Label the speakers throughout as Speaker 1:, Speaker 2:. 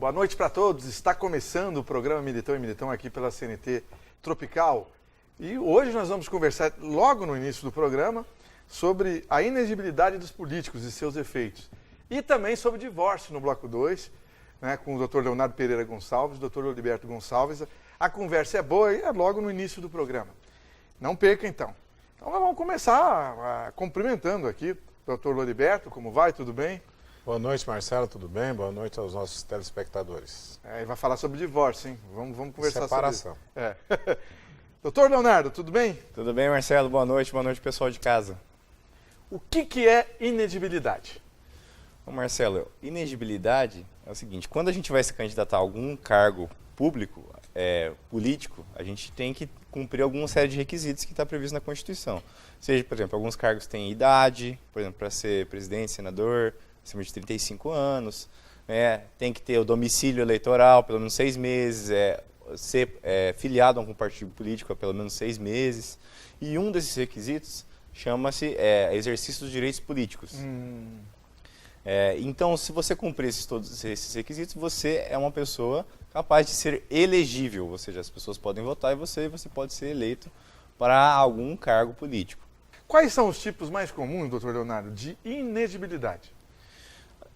Speaker 1: Boa noite para todos. Está começando o programa Militão e Militão aqui pela CNT Tropical. E hoje nós vamos conversar, logo no início do programa, sobre a inegibilidade dos políticos e seus efeitos. E também sobre divórcio no Bloco 2, né, com o Dr. Leonardo Pereira Gonçalves, Dr. Oliberto Gonçalves. A conversa é boa e é logo no início do programa. Não perca, então. Então nós vamos começar cumprimentando aqui o Dr. Oliberto. Como vai? Tudo bem?
Speaker 2: Boa noite, Marcelo, tudo bem? Boa noite aos nossos telespectadores.
Speaker 1: E vai falar sobre divórcio, hein? Vamos conversar
Speaker 2: separação.
Speaker 1: sobre isso. Doutor Leonardo, tudo bem?
Speaker 3: Tudo bem, Marcelo? Boa noite pessoal de casa.
Speaker 1: O que é inegibilidade?
Speaker 3: Bom, Marcelo, inegibilidade é o seguinte, quando a gente vai se candidatar a algum cargo público, político, a gente tem que cumprir alguma série de requisitos que está previsto na Constituição. Seja, por exemplo, alguns cargos têm idade, por exemplo, para ser presidente, senador, acima de 35 anos, tem que ter o domicílio eleitoral, pelo menos 6 meses, ser filiado a algum partido político há pelo menos 6 meses. E um desses requisitos chama-se exercício dos direitos políticos. Então, se você cumprir todos esses requisitos, você é uma pessoa capaz de ser elegível, ou seja, as pessoas podem votar e você pode ser eleito para algum cargo político.
Speaker 1: Quais são os tipos mais comuns, doutor Leonardo, de inegibilidade?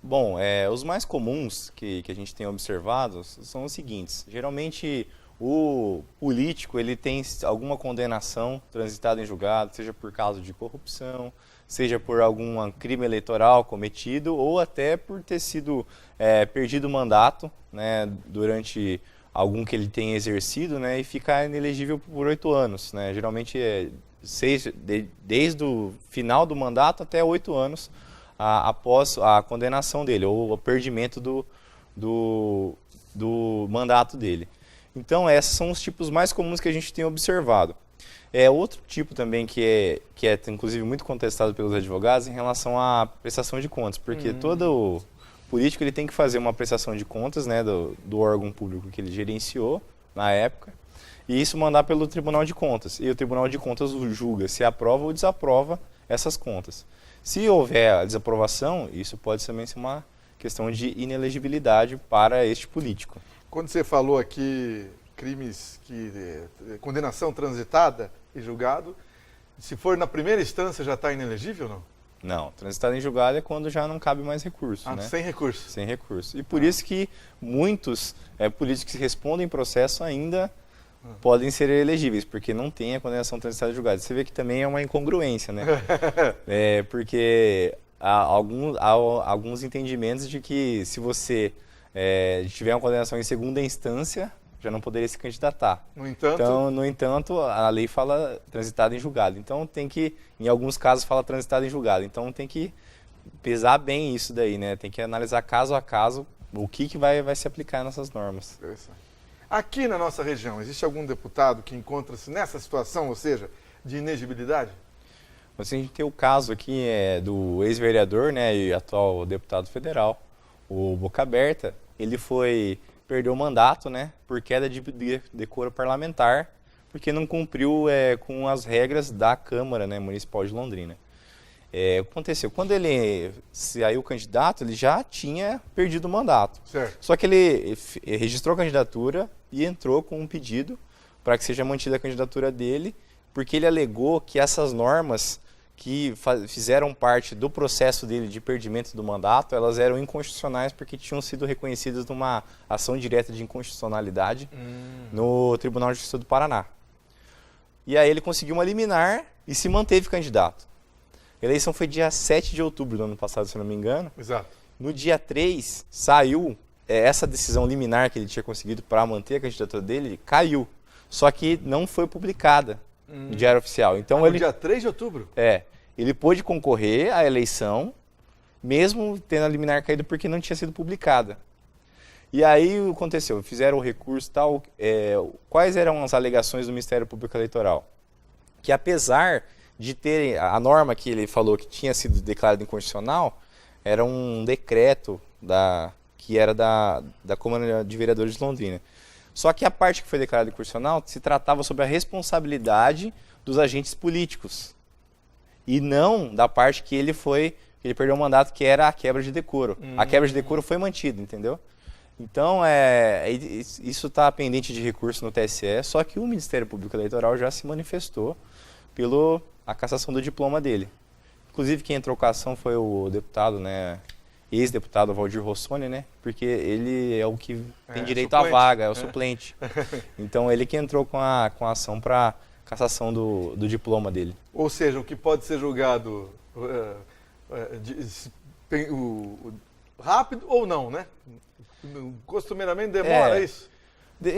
Speaker 3: Bom, os mais comuns que a gente tem observado são os seguintes. Geralmente, o político ele tem alguma condenação transitada em julgado, seja por causa de corrupção, seja por algum crime eleitoral cometido ou até por ter sido perdido o mandato, né, durante algum que ele tenha exercido, né, e ficar inelegível por 8 anos. Né? Geralmente, desde o final do mandato até 8 anos, após a condenação dele, ou o perdimento do mandato dele. Então, esses são os tipos mais comuns que a gente tem observado. Outro tipo também que é inclusive muito contestado pelos advogados em relação à prestação de contas, porque todo político ele tem que fazer uma prestação de contas, né, do órgão público que ele gerenciou na época, e isso mandar pelo Tribunal de Contas. E o Tribunal de Contas julga se aprova ou desaprova essas contas. Se houver a desaprovação, isso pode também ser uma questão de inelegibilidade para este político.
Speaker 1: Quando você falou aqui crimes condenação transitada e julgado, se for na primeira instância já está inelegível ou não?
Speaker 3: Não, transitado em julgado é quando já não cabe mais recurso. Né?
Speaker 1: Sem recurso.
Speaker 3: Sem recurso. E por isso que muitos políticos que respondem processo ainda podem ser elegíveis, porque não tem a condenação transitada em julgado. Você vê que também é uma incongruência, né? Porque há alguns entendimentos de que se você tiver uma condenação em segunda instância, já não poderia se candidatar. No entanto, a lei fala transitado em julgado. Então, em alguns casos, fala transitado em julgado. Então, tem que pesar bem isso daí, né? Tem que analisar caso a caso o que vai se aplicar nessas normas.
Speaker 1: Interessante. Aqui na nossa região, existe algum deputado que encontra-se nessa situação, ou seja, de inegibilidade?
Speaker 3: A gente tem o caso aqui do ex-vereador, né, e atual deputado federal, o Boca Aberta. Ele perdeu o mandato, né, por queda de decoro parlamentar, porque não cumpriu com as regras da Câmara, né, Municipal de Londrina. O que aconteceu? Quando ele saiu candidato, ele já tinha perdido o mandato.
Speaker 1: Certo.
Speaker 3: Só que ele registrou a candidatura e entrou com um pedido para que seja mantida a candidatura dele, porque ele alegou que essas normas que fizeram parte do processo dele de perdimento do mandato, elas eram inconstitucionais porque tinham sido reconhecidas numa ação direta de inconstitucionalidade no Tribunal de Justiça do Paraná. E aí ele conseguiu uma liminar e se manteve candidato. A eleição foi dia 7 de outubro do ano passado, se não me engano.
Speaker 1: Exato.
Speaker 3: No dia 3, saiu essa decisão liminar que ele tinha conseguido para manter a candidatura dele, caiu. Só que não foi publicada no Diário Oficial. Então,
Speaker 1: no dia 3 de outubro?
Speaker 3: Ele pôde concorrer à eleição, mesmo tendo a liminar caído, porque não tinha sido publicada. E aí o que aconteceu? Fizeram o recurso e tal. Quais eram as alegações do Ministério Público Eleitoral? Que apesar de ter a norma que ele falou que tinha sido declarada inconstitucional, era um decreto que era da Câmara de Vereadores de Londrina. Só que a parte que foi declarada inconstitucional se tratava sobre a responsabilidade dos agentes políticos e não da parte que ele perdeu o mandato, que era a quebra de decoro. A quebra de decoro foi mantida, entendeu? Então, isso está pendente de recurso no TSE, só que o Ministério Público Eleitoral já se manifestou pela cassação do diploma dele. Inclusive, quem entrou com a ação foi o deputado, né, ex-deputado Valdir Rossoni, né, porque ele é o que tem direito à vaga, é o suplente. Então, ele que entrou com a ação para cassação do diploma dele.
Speaker 1: Ou seja, o que pode ser julgado rápido ou não, né? Costumeiramente demora isso?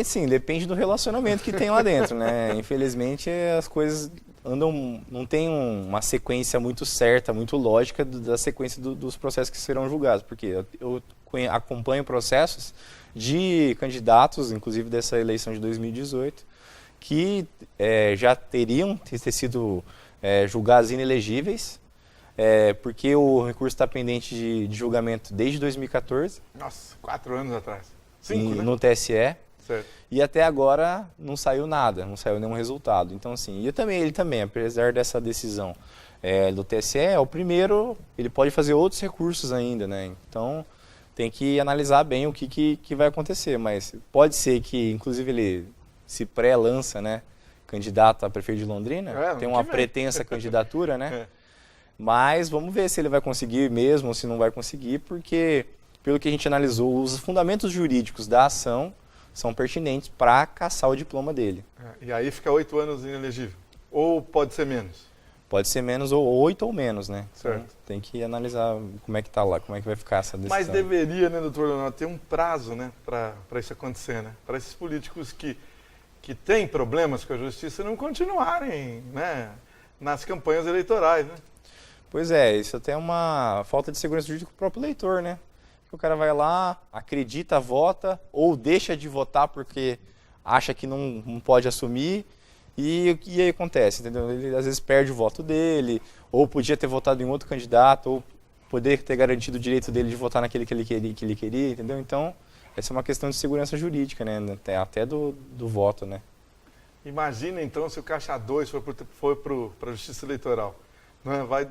Speaker 3: Sim, depende do relacionamento que tem lá dentro, né? Infelizmente as coisas não tem uma sequência muito certa, muito lógica da sequência dos processos que serão julgados, porque eu acompanho processos de candidatos, inclusive dessa eleição de 2018, que já teriam ter sido julgados inelegíveis, porque o recurso está pendente de julgamento desde 2014.
Speaker 1: Nossa, 4 anos atrás. 5, né?
Speaker 3: No TSE.
Speaker 1: Certo.
Speaker 3: E até agora não saiu nada, não saiu nenhum resultado. Então, assim, ele também, apesar dessa decisão do TSE, é o primeiro, ele pode fazer outros recursos ainda, né? Então, tem que analisar bem o que vai acontecer. Mas pode ser que, inclusive, ele se pré-lança, né? Candidato a prefeito de Londrina, tem uma pretensa candidatura, né? Mas vamos ver se ele vai conseguir mesmo ou se não vai conseguir, porque, pelo que a gente analisou, os fundamentos jurídicos da ação são pertinentes para cassar o diploma dele.
Speaker 1: E aí fica 8 anos inelegível? Ou pode ser menos?
Speaker 3: Pode ser menos, ou 8 ou menos, né?
Speaker 1: Certo.
Speaker 3: Então, tem que analisar como é que está lá, como é que vai ficar essa decisão.
Speaker 1: Mas deveria, né, doutor Leonardo, ter um prazo, né, para isso acontecer, né? Para esses políticos que têm problemas com a justiça não continuarem, né, nas campanhas eleitorais, né?
Speaker 3: Pois é, isso até é uma falta de segurança jurídica para o próprio eleitor, né? O cara vai lá, acredita, vota, ou deixa de votar porque acha que não pode assumir, e aí acontece, entendeu? Ele às vezes perde o voto dele, ou podia ter votado em outro candidato, ou poder ter garantido o direito dele de votar naquele que ele queria, entendeu? Então, essa é uma questão de segurança jurídica, né? Até do voto, né?
Speaker 1: Imagina então se o Caixa 2 for para a Justiça Eleitoral. Vai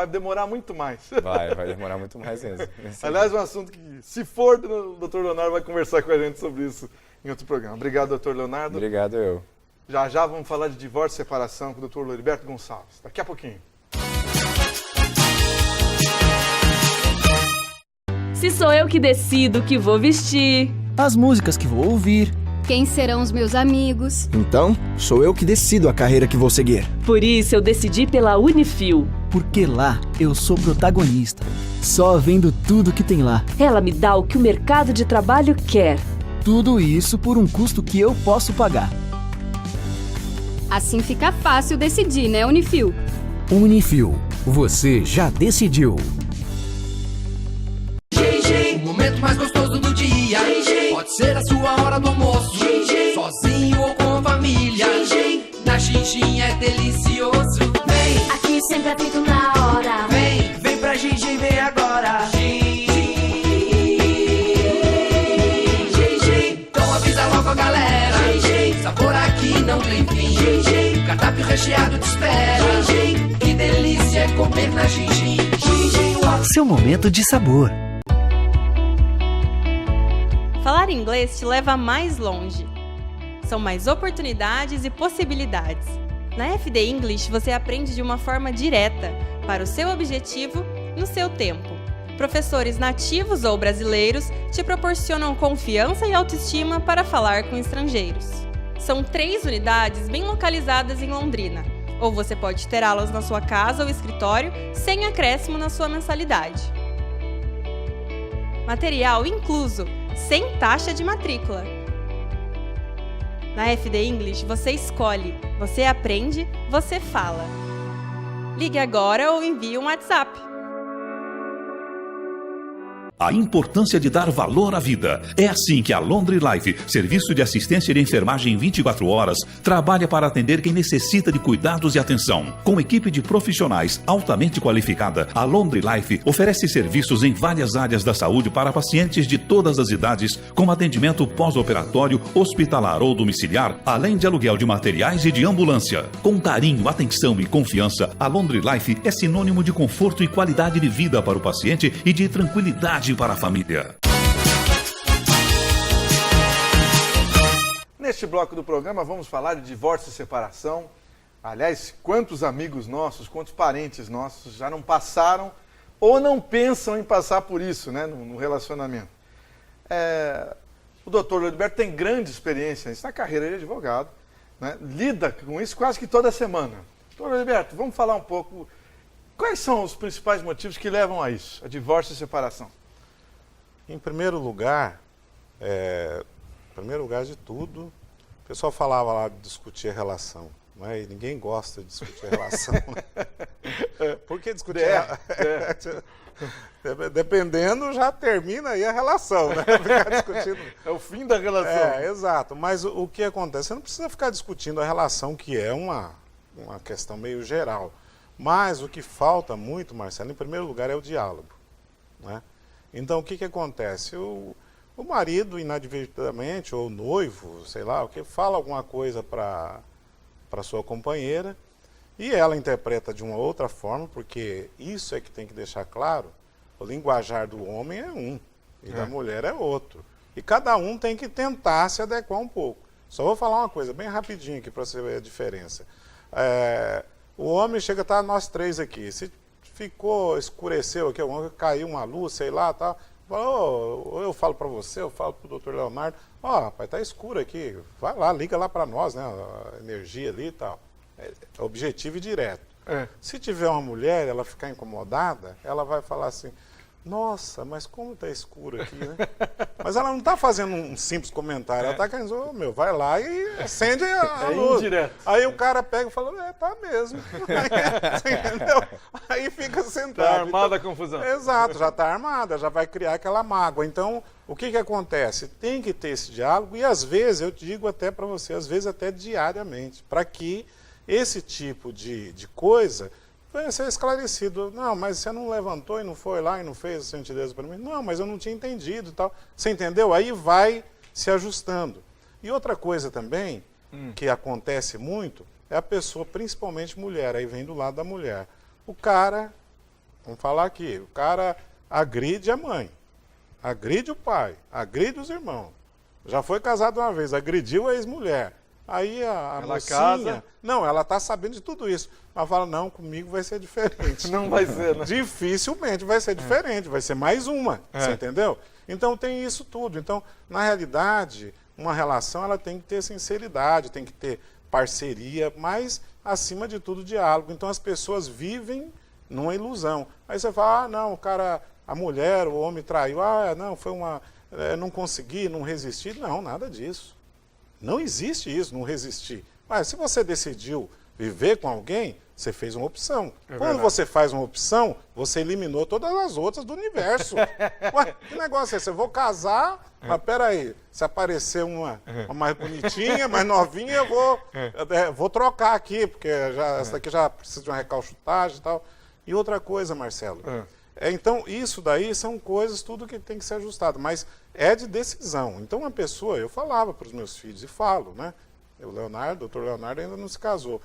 Speaker 1: demorar muito mais.
Speaker 3: Vai demorar muito mais mesmo.
Speaker 1: Aliás, um assunto que, se for, o doutor Leonardo vai conversar com a gente sobre isso em outro programa. Obrigado, doutor Leonardo.
Speaker 3: Obrigado, eu.
Speaker 1: Já vamos falar de divórcio e separação com o doutor Loriberto Gonçalves. Daqui a pouquinho.
Speaker 4: Se sou eu que decido o que vou vestir,
Speaker 5: as músicas que vou ouvir,
Speaker 6: quem serão os meus amigos?
Speaker 5: Então, sou eu que decido a carreira que vou seguir.
Speaker 4: Por isso eu decidi pela Unifil.
Speaker 5: Porque lá eu sou protagonista. Só vendo tudo que tem lá.
Speaker 4: Ela me dá o que o mercado de trabalho quer.
Speaker 5: Tudo isso por um custo que eu posso pagar.
Speaker 6: Assim fica fácil decidir, né, Unifil?
Speaker 7: Unifil, você já decidiu.
Speaker 8: O momento mais gostoso do dia. Pode ser a sua hora do almoço, sozinho ou com a família. Na Gingin é delicioso. Vem,
Speaker 9: aqui sempre é feito na hora.
Speaker 8: Vem pra Gingin, vem agora. Então avisa logo a galera. Sabor aqui não tem fim. Cardápio recheado te espera. Que delícia é comer na Gingin.
Speaker 7: Seu momento de sabor.
Speaker 10: Falar inglês te leva mais longe. São mais oportunidades e possibilidades. Na FD English você aprende de uma forma direta, para o seu objetivo, no seu tempo. Professores nativos ou brasileiros te proporcionam confiança e autoestima para falar com estrangeiros. São 3 unidades bem localizadas em Londrina, ou você pode ter aulas na sua casa ou escritório sem acréscimo na sua mensalidade. Material incluso, sem taxa de matrícula. Na FD English você escolhe, você aprende, você fala. Ligue agora ou envie um WhatsApp.
Speaker 11: A importância de dar valor à vida. É assim que a Laundry Life, serviço de assistência de enfermagem 24 horas, trabalha para atender quem necessita de cuidados e atenção. Com equipe de profissionais altamente qualificada, a Laundry Life oferece serviços em várias áreas da saúde para pacientes de todas as idades, com atendimento pós-operatório, hospitalar ou domiciliar, além de aluguel de materiais e de ambulância. Com carinho, atenção e confiança, a Laundry Life é sinônimo de conforto e qualidade de vida para o paciente e de tranquilidade para a família.
Speaker 1: neste bloco do programa vamos falar de divórcio e separação. Aliás, quantos amigos nossos, quantos parentes nossos já não passaram ou não pensam em passar por isso, né, no relacionamento. O doutor Lodiberto tem grande experiência nisso na carreira de advogado, né, lida com isso quase que toda semana. Doutor Lodiberto, vamos falar um pouco, quais são os principais motivos que levam a isso, a divórcio e separação?
Speaker 2: Em primeiro lugar de tudo, o pessoal falava lá de discutir a relação, não é? E ninguém gosta de discutir a relação. Por que discutir Dependendo, já termina aí a relação, né? Ficar discutindo.
Speaker 1: É o fim da relação.
Speaker 2: Exato. Mas o que acontece? Você não precisa ficar discutindo a relação, que é uma questão meio geral. Mas o que falta muito, Marcelo, em primeiro lugar, é o diálogo, né? Então, o que acontece? O marido, inadvertidamente, ou o noivo, sei lá, o que fala alguma coisa para sua companheira, e ela interpreta de uma outra forma, porque isso é que tem que deixar claro, o linguajar do homem é um, e da mulher é outro. E cada um tem que tentar se adequar um pouco. Só vou falar uma coisa bem rapidinho aqui para você ver a diferença. O homem chega, tá nós três aqui, se escureceu aqui, caiu uma luz, sei lá, tá, ou eu falo para você, eu falo para o doutor Leonardo, rapaz, tá escuro aqui, vai lá, liga lá para nós, né, a energia ali e tal. É objetivo e direto. Se tiver uma mulher, ela ficar incomodada, ela vai falar assim, nossa, mas como tá escuro aqui, né? Mas ela não está fazendo um simples comentário, ela está querendo dizer, vai lá e acende a luz. Indireto. Aí o cara pega e fala, tá mesmo. Aí, entendeu? Aí fica sentado.
Speaker 1: Está armada a confusão.
Speaker 2: Exato, já está armada, já vai criar aquela mágoa. Então, o que acontece? Tem que ter esse diálogo e às vezes, eu digo até para você, às vezes até diariamente, para que esse tipo de coisa vai ser esclarecido. Não, mas você não levantou e não foi lá e não fez a gentileza para mim. Não, mas eu não tinha entendido e tal. Você entendeu? Aí vai se ajustando. E outra coisa também, que acontece muito, é a pessoa, principalmente mulher, aí vem do lado da mulher. O cara, vamos falar aqui, o cara agride a mãe, agride o pai, agride os irmãos. Já foi casado uma vez, agrediu a ex-mulher. Aí a mocinha, casa. Não, ela está sabendo de tudo isso. Mas fala, não, comigo vai ser diferente.
Speaker 1: Não vai ser, né?
Speaker 2: Dificilmente vai ser diferente, vai ser mais uma, você entendeu? Então tem isso tudo. Então, na realidade, uma relação ela tem que ter sinceridade, tem que ter parceria, mas, acima de tudo, diálogo. Então as pessoas vivem numa ilusão. Aí você fala, não, o cara, a mulher, o homem traiu, não, foi não consegui, não resisti. Não, nada disso. Não existe isso, não resistir. Mas se você decidiu viver com alguém, você fez uma opção. Quando você faz uma opção, você eliminou todas as outras do universo. Ué, que negócio é esse? Eu vou casar, mas peraí, se aparecer uma mais bonitinha, mais novinha, eu vou trocar aqui, porque essa daqui já precisa de uma recalchutagem e tal. E outra coisa, Marcelo, então isso daí são coisas, tudo que tem que ser ajustado, mas é de decisão. Então uma pessoa, eu falava para os meus filhos, e falo, né? O doutor Leonardo ainda não se casou.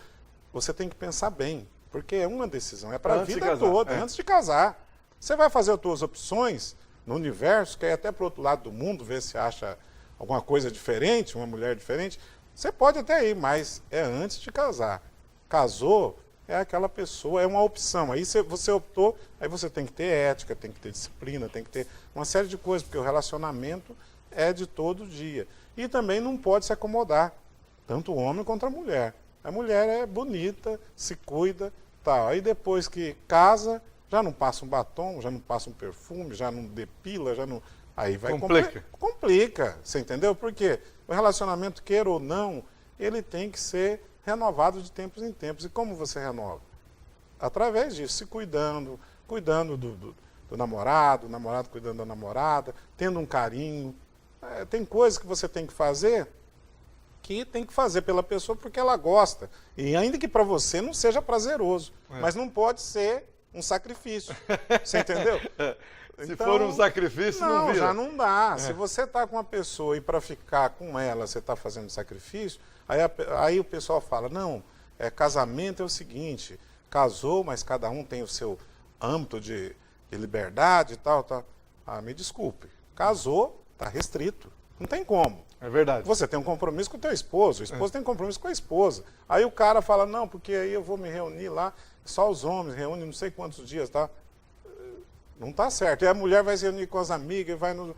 Speaker 2: Você tem que pensar bem, porque é uma decisão, é para a vida toda, antes de casar. Você vai fazer as suas opções no universo, quer ir até para o outro lado do mundo, ver se acha alguma coisa diferente, uma mulher diferente. Você pode até ir, mas é antes de casar. Casou, é aquela pessoa, é uma opção. Aí você optou, aí você tem que ter ética, tem que ter disciplina, tem que ter uma série de coisas, porque o relacionamento é de todo dia. E também não pode se acomodar, tanto o homem quanto a mulher. A mulher é bonita, se cuida, tal. Aí depois que casa, já não passa um batom, já não passa um perfume, já não depila, já não... Aí vai complica, você entendeu? Porque o relacionamento, queira ou não, ele tem que ser renovado de tempos em tempos. E como você renova? Através disso, se cuidando do namorado, o namorado cuidando da namorada, tendo um carinho. Tem coisas que você tem que fazer pela pessoa porque ela gosta. E ainda que para você não seja prazeroso, mas não pode ser um sacrifício. Você entendeu?
Speaker 1: Se for um sacrifício, não vira.
Speaker 2: Já não dá. Se você está com uma pessoa e para ficar com ela você está fazendo sacrifício, aí o pessoal fala, não, casamento é o seguinte, casou, mas cada um tem o seu âmbito de liberdade e tal. Me desculpe, casou, está restrito. Não tem como.
Speaker 1: É verdade.
Speaker 2: Você tem um compromisso com o teu esposo, o esposo tem um compromisso com a esposa. Aí o cara fala, não, porque aí eu vou me reunir lá, só os homens, reúnem não sei quantos dias, tá? Não tá certo. E a mulher vai se reunir com as amigas, vai no...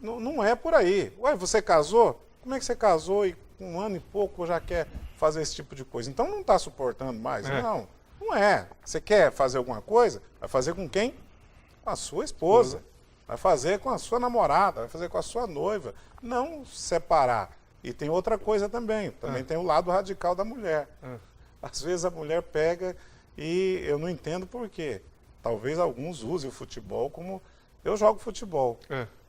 Speaker 2: Não é por aí. Ué, você casou? Como é que você casou e com 1 ano e pouco já quer fazer esse tipo de coisa? Então não está suportando mais. Não é. Você quer fazer alguma coisa? Vai fazer com quem? Com a sua esposa. Vai fazer com a sua namorada, vai fazer com a sua noiva. Não separar. E tem outra coisa também. Também tem o lado radical da mulher. Às vezes a mulher pega e eu não entendo por quê. Talvez alguns usem o futebol como... Eu jogo futebol.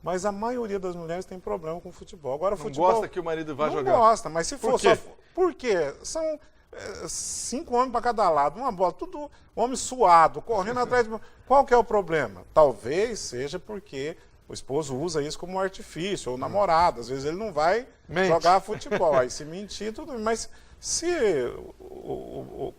Speaker 2: Mas a maioria das mulheres tem problema com futebol. Agora, futebol...
Speaker 1: Não gosta que o marido vá jogar?
Speaker 2: Não gosta, mas se for
Speaker 1: Por quê?
Speaker 2: só... Por quê? São 5 homens para cada lado, uma bola, tudo homem suado, correndo atrás de... Qual que é o problema? Talvez seja porque o esposo usa isso como artifício, ou o namorado. Às vezes ele não vai jogar futebol. Aí se mentir, tudo. Mas se o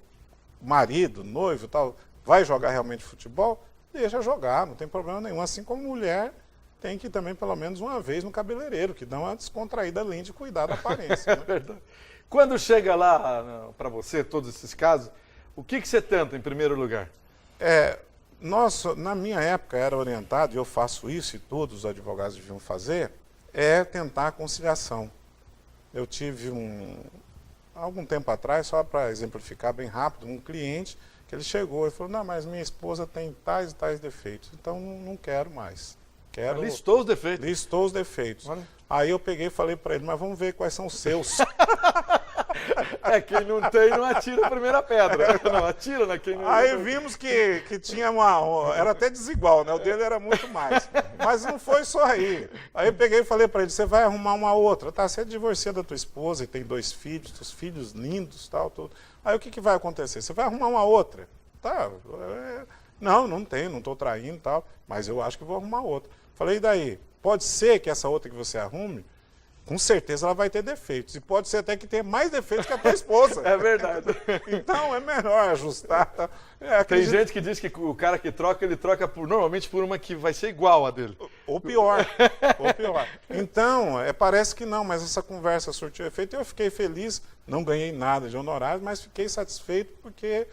Speaker 2: marido, o noivo, tal, vai jogar realmente futebol, deixa jogar, não tem problema nenhum. Assim como mulher tem que ir também pelo menos uma vez no cabeleireiro, que dá uma descontraída além de cuidar da aparência. Né?
Speaker 1: É verdade. Quando chega lá para você, todos esses casos, o que você tenta em primeiro lugar?
Speaker 2: Na minha época era orientado, e eu faço isso e todos os advogados deviam fazer, é tentar a conciliação. Eu tive algum tempo atrás, só para exemplificar bem rápido, um cliente que ele chegou e falou, não, mas minha esposa tem tais e tais defeitos, então não quero mais.
Speaker 1: Listou os defeitos.
Speaker 2: Listou os defeitos. Olha. Aí eu peguei e falei para ele, mas vamos ver quais são os seus.
Speaker 1: Quem não tem não atira a primeira pedra. Não, atira na quem não
Speaker 2: Aí
Speaker 1: tem.
Speaker 2: vimos que tinha era até desigual, né? O dele era muito mais. Mas não foi só aí. Aí eu peguei e falei para ele, você vai arrumar uma outra. Tá, você é divorciado da tua esposa e tem 2 filhos, teus filhos lindos, tal, tudo. Aí o que vai acontecer? Você vai arrumar uma outra. Tá, não tenho, não estou traindo e tal, mas eu acho que vou arrumar outra. Falei, e daí? Pode ser que essa outra que você arrume, com certeza ela vai ter defeitos. E pode ser até que tenha mais defeitos que a tua esposa.
Speaker 1: É verdade.
Speaker 2: Então é melhor ajustar. Tá?
Speaker 1: Tem gente que diz que o cara que troca, ele troca normalmente por uma que vai ser igual a dele.
Speaker 2: Ou pior. Então, parece que não, mas essa conversa surtiu efeito e eu fiquei feliz. Não ganhei nada de honorários, mas fiquei satisfeito porque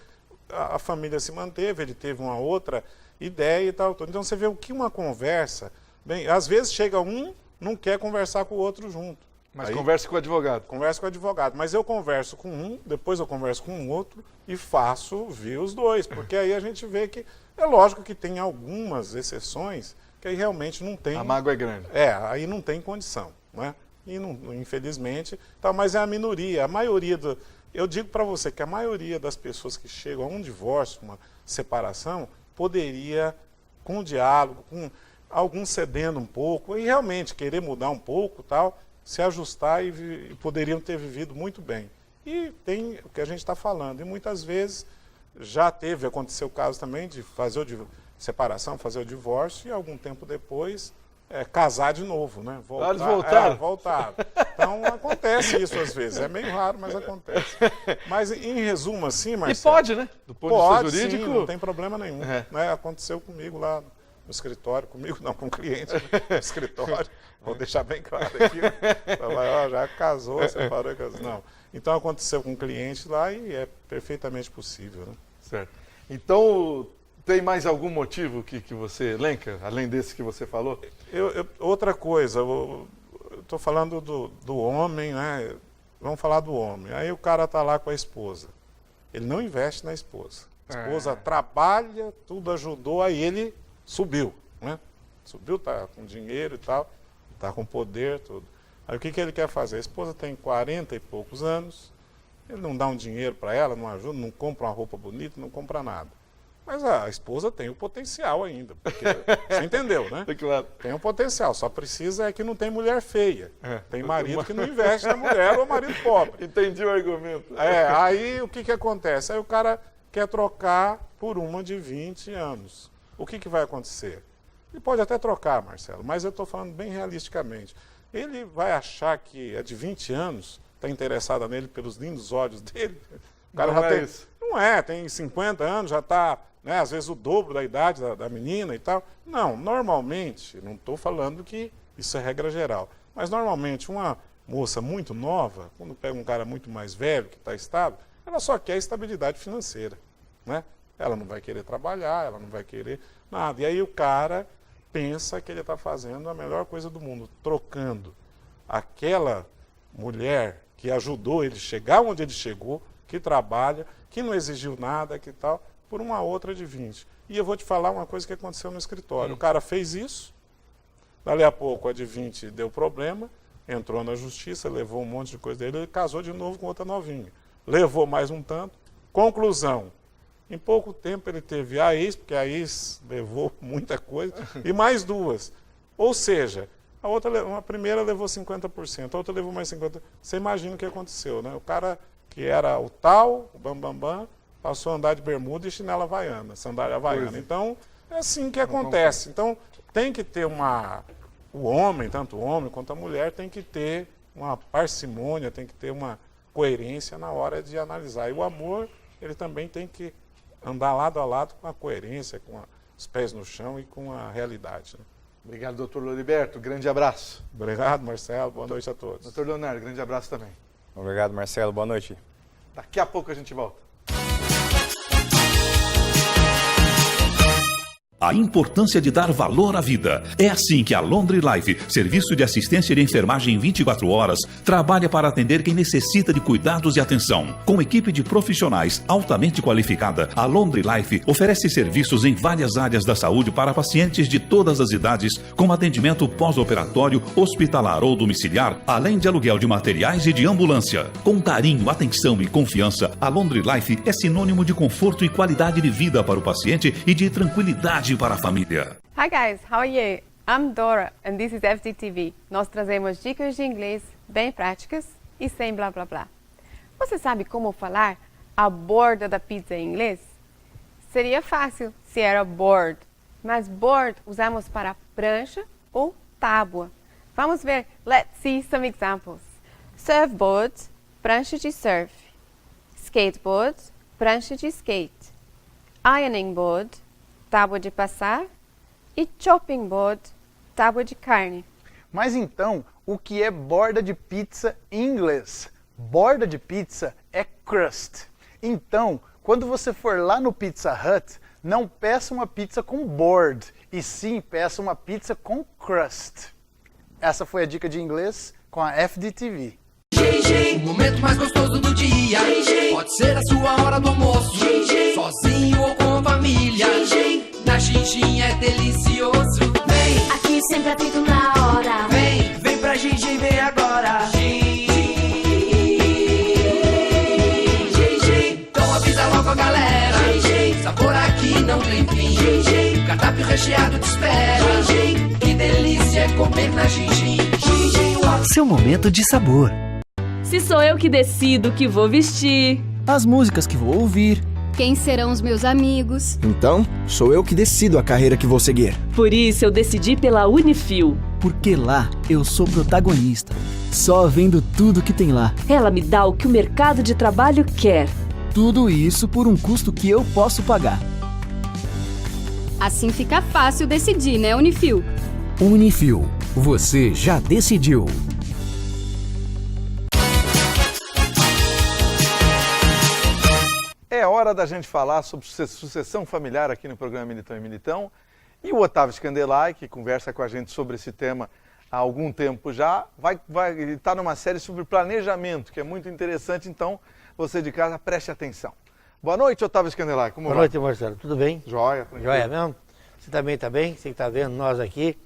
Speaker 2: a família se manteve, ele teve uma outra ideia e tal. Então você vê o que uma conversa... Bem, às vezes chega um, não quer conversar com o outro junto.
Speaker 1: Mas aí, conversa com o advogado.
Speaker 2: Conversa com o advogado. Mas eu converso com um, depois eu converso com o outro e faço ver os dois. Porque aí a gente vê que... É lógico que tem algumas exceções que aí realmente não tem...
Speaker 1: A mágoa é grande.
Speaker 2: Aí não tem condição, não é? E não, infelizmente... Tá, mas é a minoria. A maioria do... Eu digo para você que a maioria das pessoas que chegam a um divórcio, uma separação, poderia, com o diálogo, com alguns cedendo um pouco, e realmente querer mudar um pouco, tal, se ajustar e poderiam ter vivido muito bem. E tem o que a gente está falando, e muitas vezes já aconteceu o caso também de fazer separação, fazer o divórcio, e algum tempo depois casar de novo, né?
Speaker 1: Eles voltaram?
Speaker 2: Voltaram. Então acontece isso às vezes, é meio raro, mas acontece. Mas em resumo assim, Marcelo...
Speaker 1: E pode, né? Do ponto de vista jurídico...
Speaker 2: Sim, não tem problema nenhum. Né? Aconteceu comigo lá no escritório, comigo não, com o cliente no escritório, vou deixar bem claro aqui, já casou, separou, casou, não. Então aconteceu com um cliente lá e é perfeitamente possível. Né?
Speaker 1: Certo. Então, tem mais algum motivo que você elenca, além desse que você falou?
Speaker 2: Outra coisa, eu estou falando do homem, né? Vamos falar do homem. Aí o cara está lá com a esposa, ele não investe na esposa. A esposa trabalha, tudo ajudou, aí ele... Subiu, né? Subiu, tá com dinheiro e tal, tá com poder, tudo. Aí o que ele quer fazer? A esposa tem 40 e poucos anos, ele não dá um dinheiro para ela, não ajuda, não compra uma roupa bonita, não compra nada. Mas a esposa tem o potencial ainda, porque, você entendeu, né?
Speaker 1: Claro.
Speaker 2: Tem o potencial, só precisa que não tem mulher feia. Tem marido que não investe na mulher ou marido pobre.
Speaker 1: Entendi o argumento.
Speaker 2: Aí o que acontece? Aí o cara quer trocar por uma de 20 anos. O que vai acontecer? Ele pode até trocar, Marcelo, mas eu estou falando bem realisticamente. Ele vai achar que é de 20 anos, está interessada nele pelos lindos olhos dele. O cara
Speaker 1: não é isso.
Speaker 2: Não tem 50 anos, já está, né, às vezes o dobro da idade da menina e tal. Não, normalmente, não estou falando que isso é regra geral, mas normalmente uma moça muito nova, quando pega um cara muito mais velho, que está estável, ela só quer estabilidade financeira, né? Ela não vai querer trabalhar, ela não vai querer nada. E aí o cara pensa que ele está fazendo a melhor coisa do mundo, trocando aquela mulher que ajudou ele chegar onde ele chegou, que trabalha, que não exigiu nada, que tal, por uma outra de 20. E eu vou te falar uma coisa que aconteceu no escritório. O cara fez isso, dali a pouco a de 20 deu problema, entrou na justiça, levou um monte de coisa dele, ele casou de novo com outra novinha. Levou mais um tanto. Conclusão, em pouco tempo ele teve a ex, porque a ex levou muita coisa, e mais duas. Ou seja, a primeira levou 50%, a outra levou mais 50%. Você imagina o que aconteceu, né? O cara que era o tal, o bambambam, passou a andar de bermuda e chinela havaiana, sandália havaiana. Então, é assim que acontece. Então, tem que ter o homem, tanto o homem quanto a mulher, tem que ter uma parcimônia, tem que ter uma coerência na hora de analisar. E o amor, ele também tem que andar lado a lado com a coerência, com os pés no chão e com a realidade, né?
Speaker 1: Obrigado, doutor Loriberto. Grande abraço.
Speaker 2: Obrigado, Marcelo. Boa noite a todos.
Speaker 1: Doutor Leonardo, grande abraço também.
Speaker 3: Obrigado, Marcelo. Boa noite.
Speaker 1: Daqui a pouco a gente volta.
Speaker 11: A importância de dar valor à vida. É assim que a Laundry Life, serviço de assistência de enfermagem 24 horas, trabalha para atender quem necessita de cuidados e atenção. Com equipe de profissionais altamente qualificada, a Laundry Life oferece serviços em várias áreas da saúde para pacientes de todas as idades, como atendimento pós-operatório, hospitalar ou domiciliar, além de aluguel de materiais e de ambulância. Com carinho, atenção e confiança, a Laundry Life é sinônimo de conforto e qualidade de vida para o paciente e de tranquilidade para a família.
Speaker 12: Hi guys, how are you? I'm Dora and this is FDTV. Nós trazemos dicas de inglês bem práticas e sem blá blá blá. Você sabe como falar a borda da pizza em inglês? Seria fácil se era board, mas board usamos para prancha ou tábua. Vamos ver, let's see some examples. Surfboard, prancha de surf. Skateboard, prancha de skate. Ironing board, tábua de passar, e chopping board, tábua de carne.
Speaker 13: Mas então, o que é borda de pizza em inglês? Borda de pizza é crust. Então, quando você for lá no Pizza Hut, não peça uma pizza com board, e sim peça uma pizza com crust. Essa foi a dica de inglês com a FDTV.
Speaker 8: O momento mais gostoso do dia. Pode ser a sua hora do almoço, sozinho ou com a família. Na Xinxin é delicioso. Vem,
Speaker 9: Aqui sempre atento na hora.
Speaker 8: vem pra Xinxin, vem agora. Então avisa logo a galera. Sabor aqui não tem fim. Cardápio recheado te espera. Que delícia é comer na Xinxin.
Speaker 7: Seu momento de sabor.
Speaker 4: Se sou eu que decido o que vou vestir,
Speaker 5: As músicas que vou ouvir.
Speaker 6: Quem serão os meus amigos?
Speaker 5: Então, sou eu que decido a carreira que vou seguir.
Speaker 4: por isso eu decidi pela Unifil.
Speaker 5: Porque lá eu sou protagonista. Só vendo tudo que tem lá.
Speaker 4: Ela me dá o que o mercado de trabalho quer.
Speaker 5: Tudo isso por um custo que eu posso pagar.
Speaker 6: Assim fica fácil decidir, né, Unifil?
Speaker 7: Unifil, você já decidiu.
Speaker 1: É hora da gente falar sobre sucessão familiar aqui no programa Militão e Militão. E o Otávio Scandelai, que conversa com a gente sobre esse tema há algum tempo já, ele está numa série sobre planejamento, que é muito interessante, então você de casa preste atenção. Boa noite, Otávio Scandelai, como vai?
Speaker 14: Boa noite, Marcelo, tudo bem?
Speaker 1: Joia, tranquilo.
Speaker 14: Joia mesmo? Você também está bem? Você que está vendo nós aqui.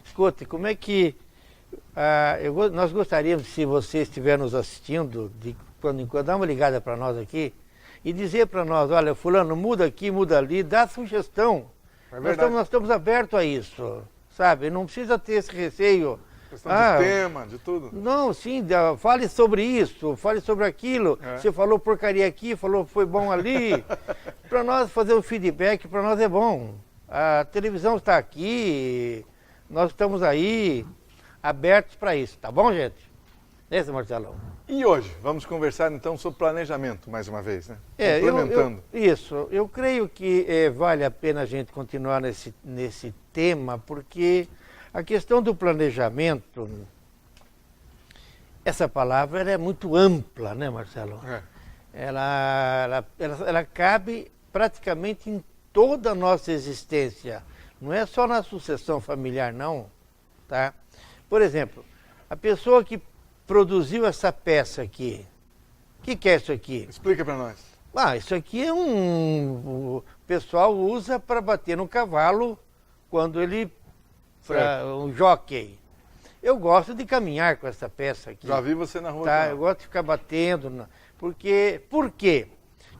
Speaker 14: Escute, como é que nós gostaríamos, se você estiver nos assistindo, de quando em quando, dar uma ligada para nós aqui e dizer para nós, olha, fulano, muda aqui, muda ali, dá sugestão. Nós estamos abertos a isso, sabe? Não precisa ter esse receio.
Speaker 1: Questão de tema, de tudo.
Speaker 14: Não, sim, fale sobre isso, fale sobre aquilo. Você falou porcaria aqui, falou foi bom ali. Para nós fazer o feedback, para nós é bom. A televisão está aqui, nós estamos aí, abertos para isso, tá bom, gente? Esse, Marcelão.
Speaker 1: E hoje, vamos conversar então sobre planejamento, mais uma vez, né? Complementando.
Speaker 14: Eu creio que vale a pena a gente continuar nesse tema, porque a questão do planejamento, essa palavra ela é muito ampla, né, Marcelo? Ela cabe praticamente em toda a nossa existência. Não é só na sucessão familiar, não. Tá? Por exemplo, a pessoa que produziu essa peça aqui, o que é isso aqui?
Speaker 1: Explica para nós.
Speaker 14: Isso aqui é o pessoal usa para bater no cavalo quando ele... um jockey. Eu gosto de caminhar com essa peça aqui.
Speaker 1: Já vi você na rua.
Speaker 14: Tá? Eu gosto de ficar batendo. Por quê?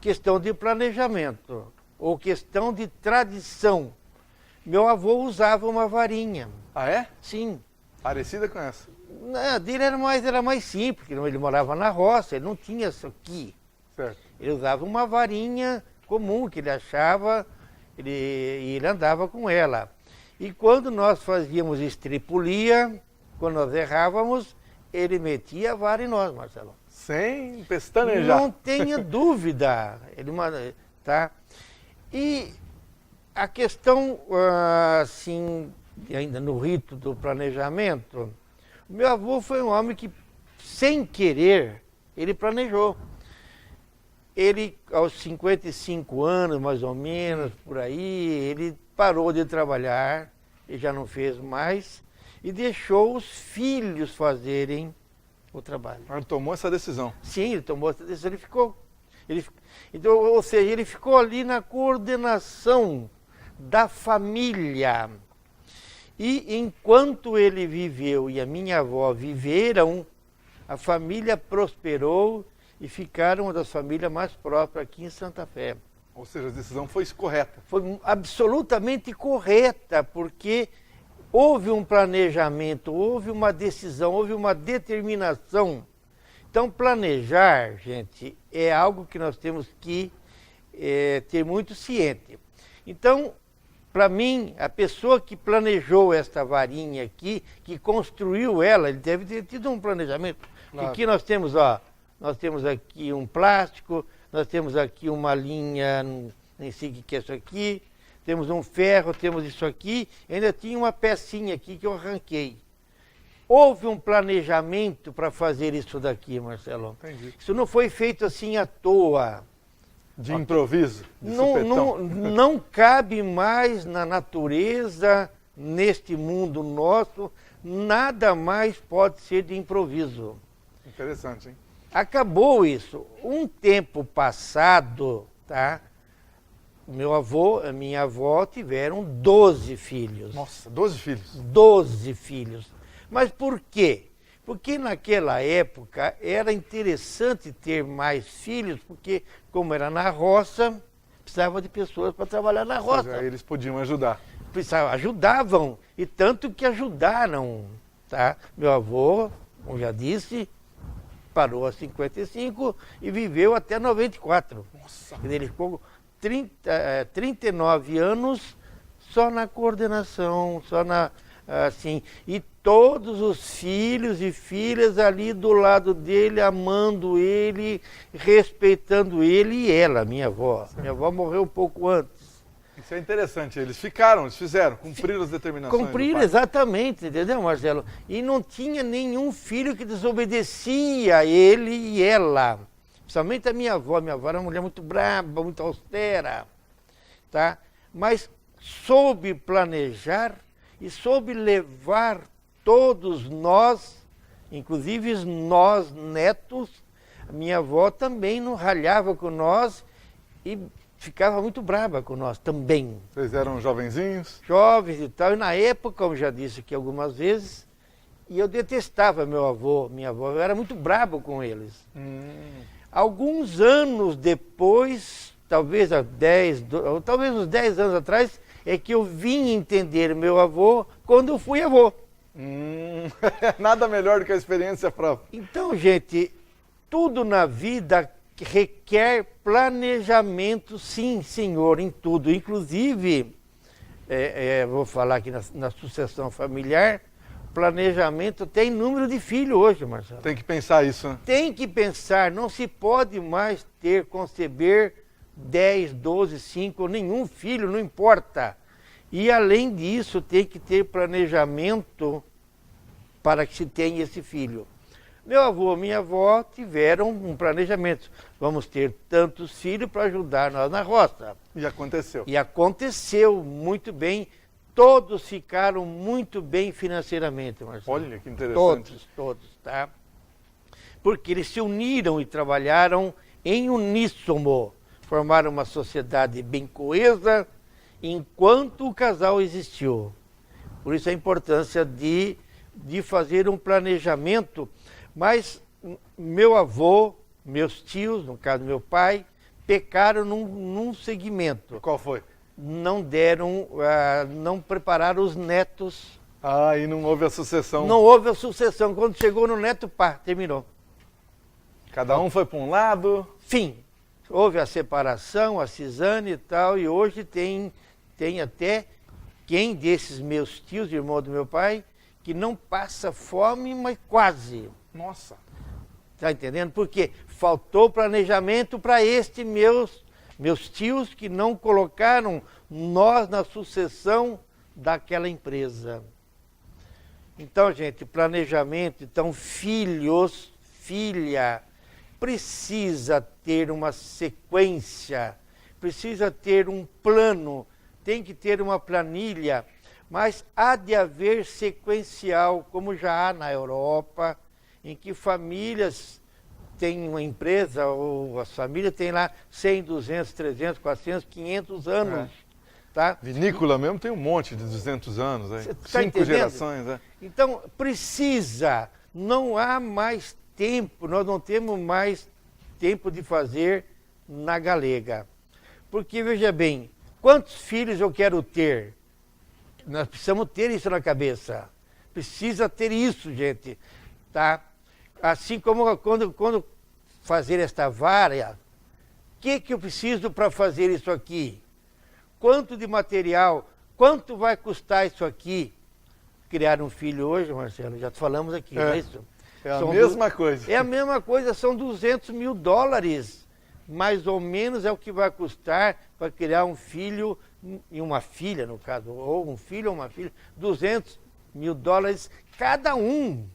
Speaker 14: Questão de planejamento ou questão de tradição. Meu avô usava uma varinha.
Speaker 1: Ah, é?
Speaker 14: Sim.
Speaker 1: Parecida com essa?
Speaker 14: Não, dele era mais simples, porque ele morava na roça, ele não tinha isso aqui.
Speaker 1: Certo.
Speaker 14: Ele usava uma varinha comum que ele achava e ele andava com ela. E quando nós fazíamos estripulia, quando nós errávamos, ele metia a vara em nós, Marcelo.
Speaker 1: Sem pestanejar.
Speaker 14: Não tenha dúvida. Tá? E a questão, assim, ainda no rito do planejamento, meu avô foi um homem que, sem querer, ele planejou. Ele, aos 55 anos, mais ou menos, por aí, ele parou de trabalhar, ele já não fez mais, e deixou os filhos fazerem o trabalho.
Speaker 1: Ele tomou essa decisão.
Speaker 14: Sim, ele tomou essa decisão, então, ou seja, ele ficou ali na coordenação da família. E enquanto ele viveu e a minha avó viveram, a família prosperou e ficaram uma das famílias mais próximas aqui em Santa Fé.
Speaker 1: Ou seja, a decisão foi correta.
Speaker 14: Foi absolutamente correta, porque houve um planejamento, houve uma decisão, houve uma determinação. Então, planejar, gente, é algo que nós temos que ter muito ciente. Então, para mim, a pessoa que planejou esta varinha aqui, que construiu ela, ele deve ter tido um planejamento. Claro. Aqui nós temos, nós temos aqui um plástico, nós temos aqui uma linha, nem sei o que é isso aqui, temos um ferro, temos isso aqui, ainda tinha uma pecinha aqui que eu arranquei. Houve um planejamento para fazer isso daqui, Marcelo.
Speaker 1: Entendi.
Speaker 14: Isso não foi feito assim à toa.
Speaker 1: De improviso? De
Speaker 14: não cabe mais na natureza, neste mundo nosso, nada mais pode ser de improviso.
Speaker 1: Interessante, hein?
Speaker 14: Acabou isso. Um tempo passado, tá? Meu avô e minha avó tiveram 12 filhos.
Speaker 1: Nossa, 12 filhos?
Speaker 14: 12 filhos. Mas por quê? Porque naquela época era interessante ter mais filhos, porque como era na roça, precisava de pessoas para trabalhar na roça.
Speaker 1: Mas aí eles podiam ajudar.
Speaker 14: Ajudavam, e tanto que ajudaram. Tá? Meu avô, como já disse, parou aos 55 e viveu até 94.
Speaker 1: Nossa!
Speaker 14: Ele ficou 39 anos só na coordenação, assim, e todos os filhos e filhas ali do lado dele, amando ele, respeitando ele e ela, minha avó. Minha avó morreu um pouco antes.
Speaker 1: Isso é interessante, eles fizeram, cumpriram as determinações.
Speaker 14: Cumpriram, exatamente, entendeu, Marcelo? E não tinha nenhum filho que desobedecia ele e ela. Principalmente a minha avó era uma mulher muito braba, muito austera, tá? Mas soube planejar e soube levar todos nós, inclusive nós netos, a minha avó também não ralhava com nós e ficava muito brava com nós também.
Speaker 1: Vocês eram jovenzinhos?
Speaker 14: Jovens e tal, e na época, como já disse aqui algumas vezes, e eu detestava meu avô, minha avó, eu era muito bravo com eles. Alguns anos depois, talvez uns 10 anos atrás, é que eu vim entender meu avô quando eu fui avô.
Speaker 1: Nada melhor do que a experiência própria.
Speaker 14: Então, gente, tudo na vida requer planejamento, sim, senhor, em tudo. Inclusive, vou falar aqui na sucessão familiar, planejamento tem número de filhos hoje, Marcelo.
Speaker 1: Tem que pensar isso, né?
Speaker 14: Tem que pensar, não se pode mais conceber 10, 12, 5, nenhum filho, não importa. E além disso, tem que ter planejamento para que se tenha esse filho. Meu avô e minha avó tiveram um planejamento. Vamos ter tantos filhos para ajudar nós na roça.
Speaker 1: E aconteceu.
Speaker 14: E aconteceu muito bem. Todos ficaram muito bem financeiramente, Marcelo.
Speaker 1: Olha que interessante.
Speaker 14: Todos, tá? Porque eles se uniram e trabalharam em uníssono. Formaram uma sociedade bem coesa enquanto o casal existiu. Por isso a importância de fazer um planejamento. Mas meu avô, meus tios, no caso meu pai, pecaram num segmento.
Speaker 1: Qual foi?
Speaker 14: Não prepararam os netos.
Speaker 1: Ah, e não houve a sucessão.
Speaker 14: Não houve a sucessão. Quando chegou no neto, pá, terminou.
Speaker 1: Cada um foi para um lado.
Speaker 14: Fim. Houve a separação, a cisane e tal, e hoje tem até quem desses meus tios, irmão do meu pai, que não passa fome, mas quase.
Speaker 1: Nossa.
Speaker 14: Tá entendendo? Porque faltou planejamento para meus tios que não colocaram nós na sucessão daquela empresa. Então, gente, planejamento, então filhos, filha, precisa ter uma sequência, precisa ter um plano, tem que ter uma planilha, mas há de haver sequencial, como já há na Europa, em que famílias têm uma empresa, ou as famílias têm lá 100, 200, 300, 400, 500 anos. Tá?
Speaker 1: Vinícola mesmo tem um monte de 200 anos. Aí.
Speaker 14: Tá
Speaker 1: 5
Speaker 14: entendendo?
Speaker 1: gerações.
Speaker 14: Então, precisa, não há mais tempo, nós não temos mais tempo de fazer na galega. Porque, veja bem, quantos filhos eu quero ter? Nós precisamos ter isso na cabeça. Precisa ter isso, gente. Tá? Assim como quando fazer esta vara, o que eu preciso para fazer isso aqui? Quanto de material? Quanto vai custar isso aqui? Criar um filho hoje, Marcelo, já falamos aqui, não é isso?
Speaker 1: É a mesma coisa.
Speaker 14: É a mesma coisa, são $200 mil. Mais ou menos é o que vai custar para criar um filho e uma filha, no caso, ou um filho ou uma filha, $200 mil cada um,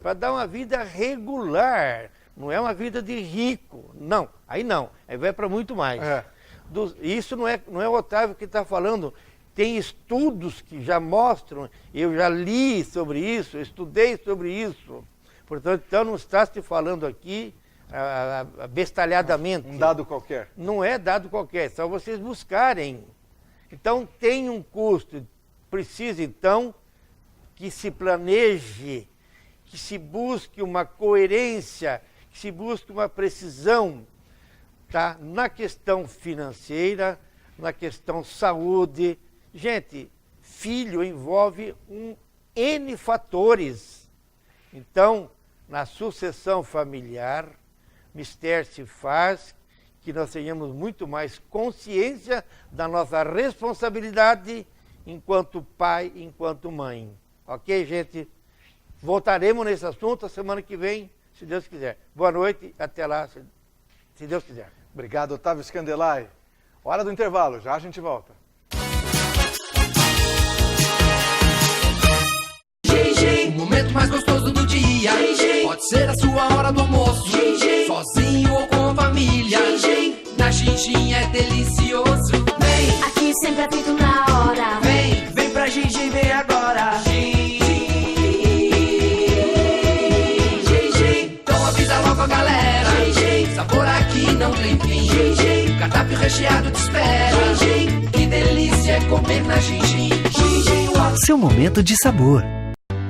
Speaker 14: para dar uma vida regular, não é uma vida de rico, não, aí vai para muito mais. Isso não é o Otávio que está falando, tem estudos que já mostram, eu já li sobre isso, estudei sobre isso, portanto, então não está se falando aqui bestalhadamente.
Speaker 1: Um dado qualquer.
Speaker 14: Não é dado qualquer, é só vocês buscarem. Então tem um custo, precisa então que se planeje, que se busque uma coerência, que se busque uma precisão, tá? Na questão financeira, na questão saúde. Gente, filho envolve N fatores. Então, na sucessão familiar, mister se faz que nós tenhamos muito mais consciência da nossa responsabilidade enquanto pai, enquanto mãe. Ok, gente? Voltaremos nesse assunto a semana que vem, se Deus quiser. Boa noite, até lá, se Deus quiser.
Speaker 1: Obrigado, Otávio Scandelai. Hora do intervalo, já a gente volta.
Speaker 8: O momento mais gostoso do dia. Pode ser a sua hora do almoço. Sozinho ou com família. Na Xinxin é delicioso. Vem,
Speaker 9: aqui sempre é feito na hora.
Speaker 8: Vem pra Xinxin, vem agora. Então avisa logo a galera. Sabor aqui não tem fim. Cardápio recheado te espera. Que delícia é comer na Xinxin.
Speaker 7: Seu momento de sabor.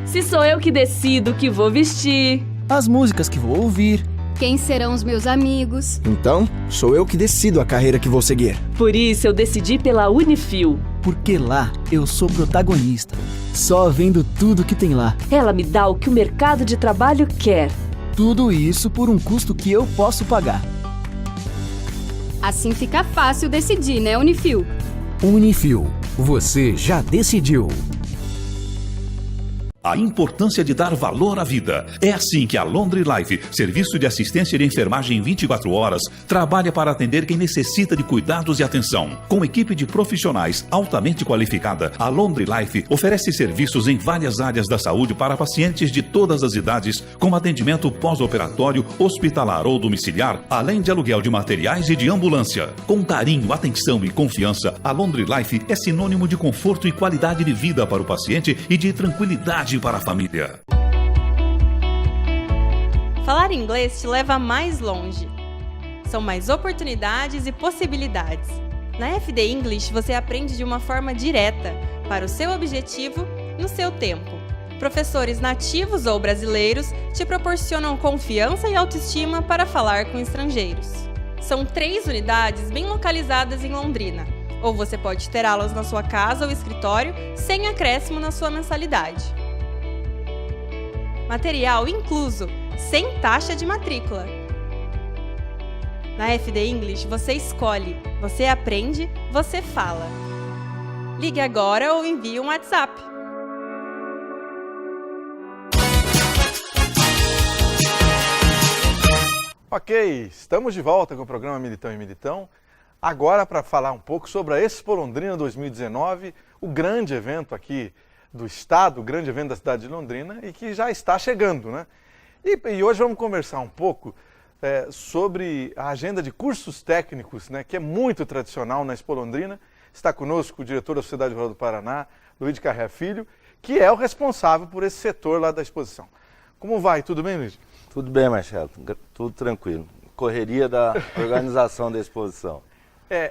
Speaker 4: Se sou eu que decido o que vou vestir,
Speaker 5: as músicas que vou ouvir,
Speaker 6: quem serão os meus amigos.
Speaker 5: Então, sou eu que decido a carreira que vou seguir.
Speaker 4: Por isso eu decidi pela Unifil.
Speaker 5: Porque lá eu sou protagonista. Só vendo tudo que tem lá.
Speaker 4: Ela me dá o que o mercado de trabalho quer.
Speaker 5: Tudo isso por um custo que eu posso pagar.
Speaker 6: Assim fica fácil decidir, né, Unifil?
Speaker 7: Unifil, você já decidiu.
Speaker 11: A importância de dar valor à vida. É assim que a Laundry Life, serviço de assistência de enfermagem 24 horas, trabalha para atender quem necessita de cuidados e atenção. Com equipe de profissionais altamente qualificada, a Laundry Life oferece serviços em várias áreas da saúde para pacientes de todas as idades, com atendimento pós-operatório, hospitalar ou domiciliar, além de aluguel de materiais e de ambulância. Com carinho, atenção e confiança, a Laundry Life é sinônimo de conforto e qualidade de vida para o paciente e de tranquilidade para a família.
Speaker 10: Falar inglês te leva mais longe. São mais oportunidades e possibilidades. Na FD English você aprende de uma forma direta, para o seu objetivo, no seu tempo. Professores nativos ou brasileiros te proporcionam confiança e autoestima para falar com estrangeiros. São 3 unidades bem localizadas em Londrina, ou você pode ter aulas na sua casa ou escritório sem acréscimo na sua mensalidade. Material incluso, sem taxa de matrícula. Na FD English você escolhe, você aprende, você fala. Ligue agora ou envie um WhatsApp.
Speaker 1: Ok, estamos de volta com o programa Militão e Militão. Agora para falar um pouco sobre a Expo Londrina 2019, o grande evento aqui do estado, o grande evento da cidade de Londrina e que já está chegando, né? E hoje vamos conversar um pouco sobre a agenda de cursos técnicos, né, que é muito tradicional na Expo Londrina. Está conosco o diretor da Sociedade Rural do Paraná, Luiz de Carré Filho, que é o responsável por esse setor lá da exposição. Como vai? Tudo bem, Luiz?
Speaker 15: Tudo bem, Marcelo. Tudo tranquilo. Correria da organização da exposição.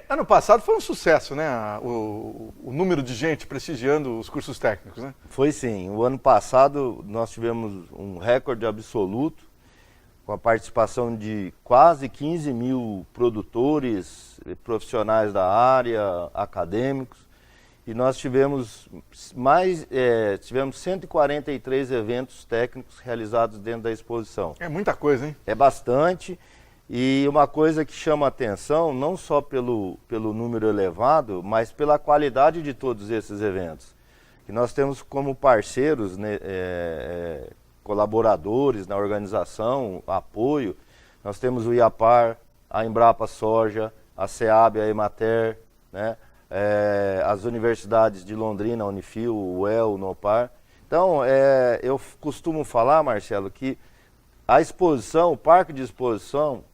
Speaker 1: Ano passado foi um sucesso, né? O número de gente prestigiando os cursos técnicos, né?
Speaker 15: Foi sim. O ano passado nós tivemos um recorde absoluto, com a participação de quase 15 mil produtores, profissionais da área, acadêmicos, e nós tivemos 143 eventos técnicos realizados dentro da exposição.
Speaker 1: É muita coisa, hein?
Speaker 15: É bastante. E uma coisa que chama a atenção, não só pelo número elevado, mas pela qualidade de todos esses eventos. Que nós temos como parceiros, né, colaboradores na organização, apoio. Nós temos o IAPAR, a Embrapa Soja, a SEAB, a Emater, né, as universidades de Londrina, a Unifil, o UEL, o NOPAR. Então, eu costumo falar, Marcelo, que a exposição, o parque de exposição,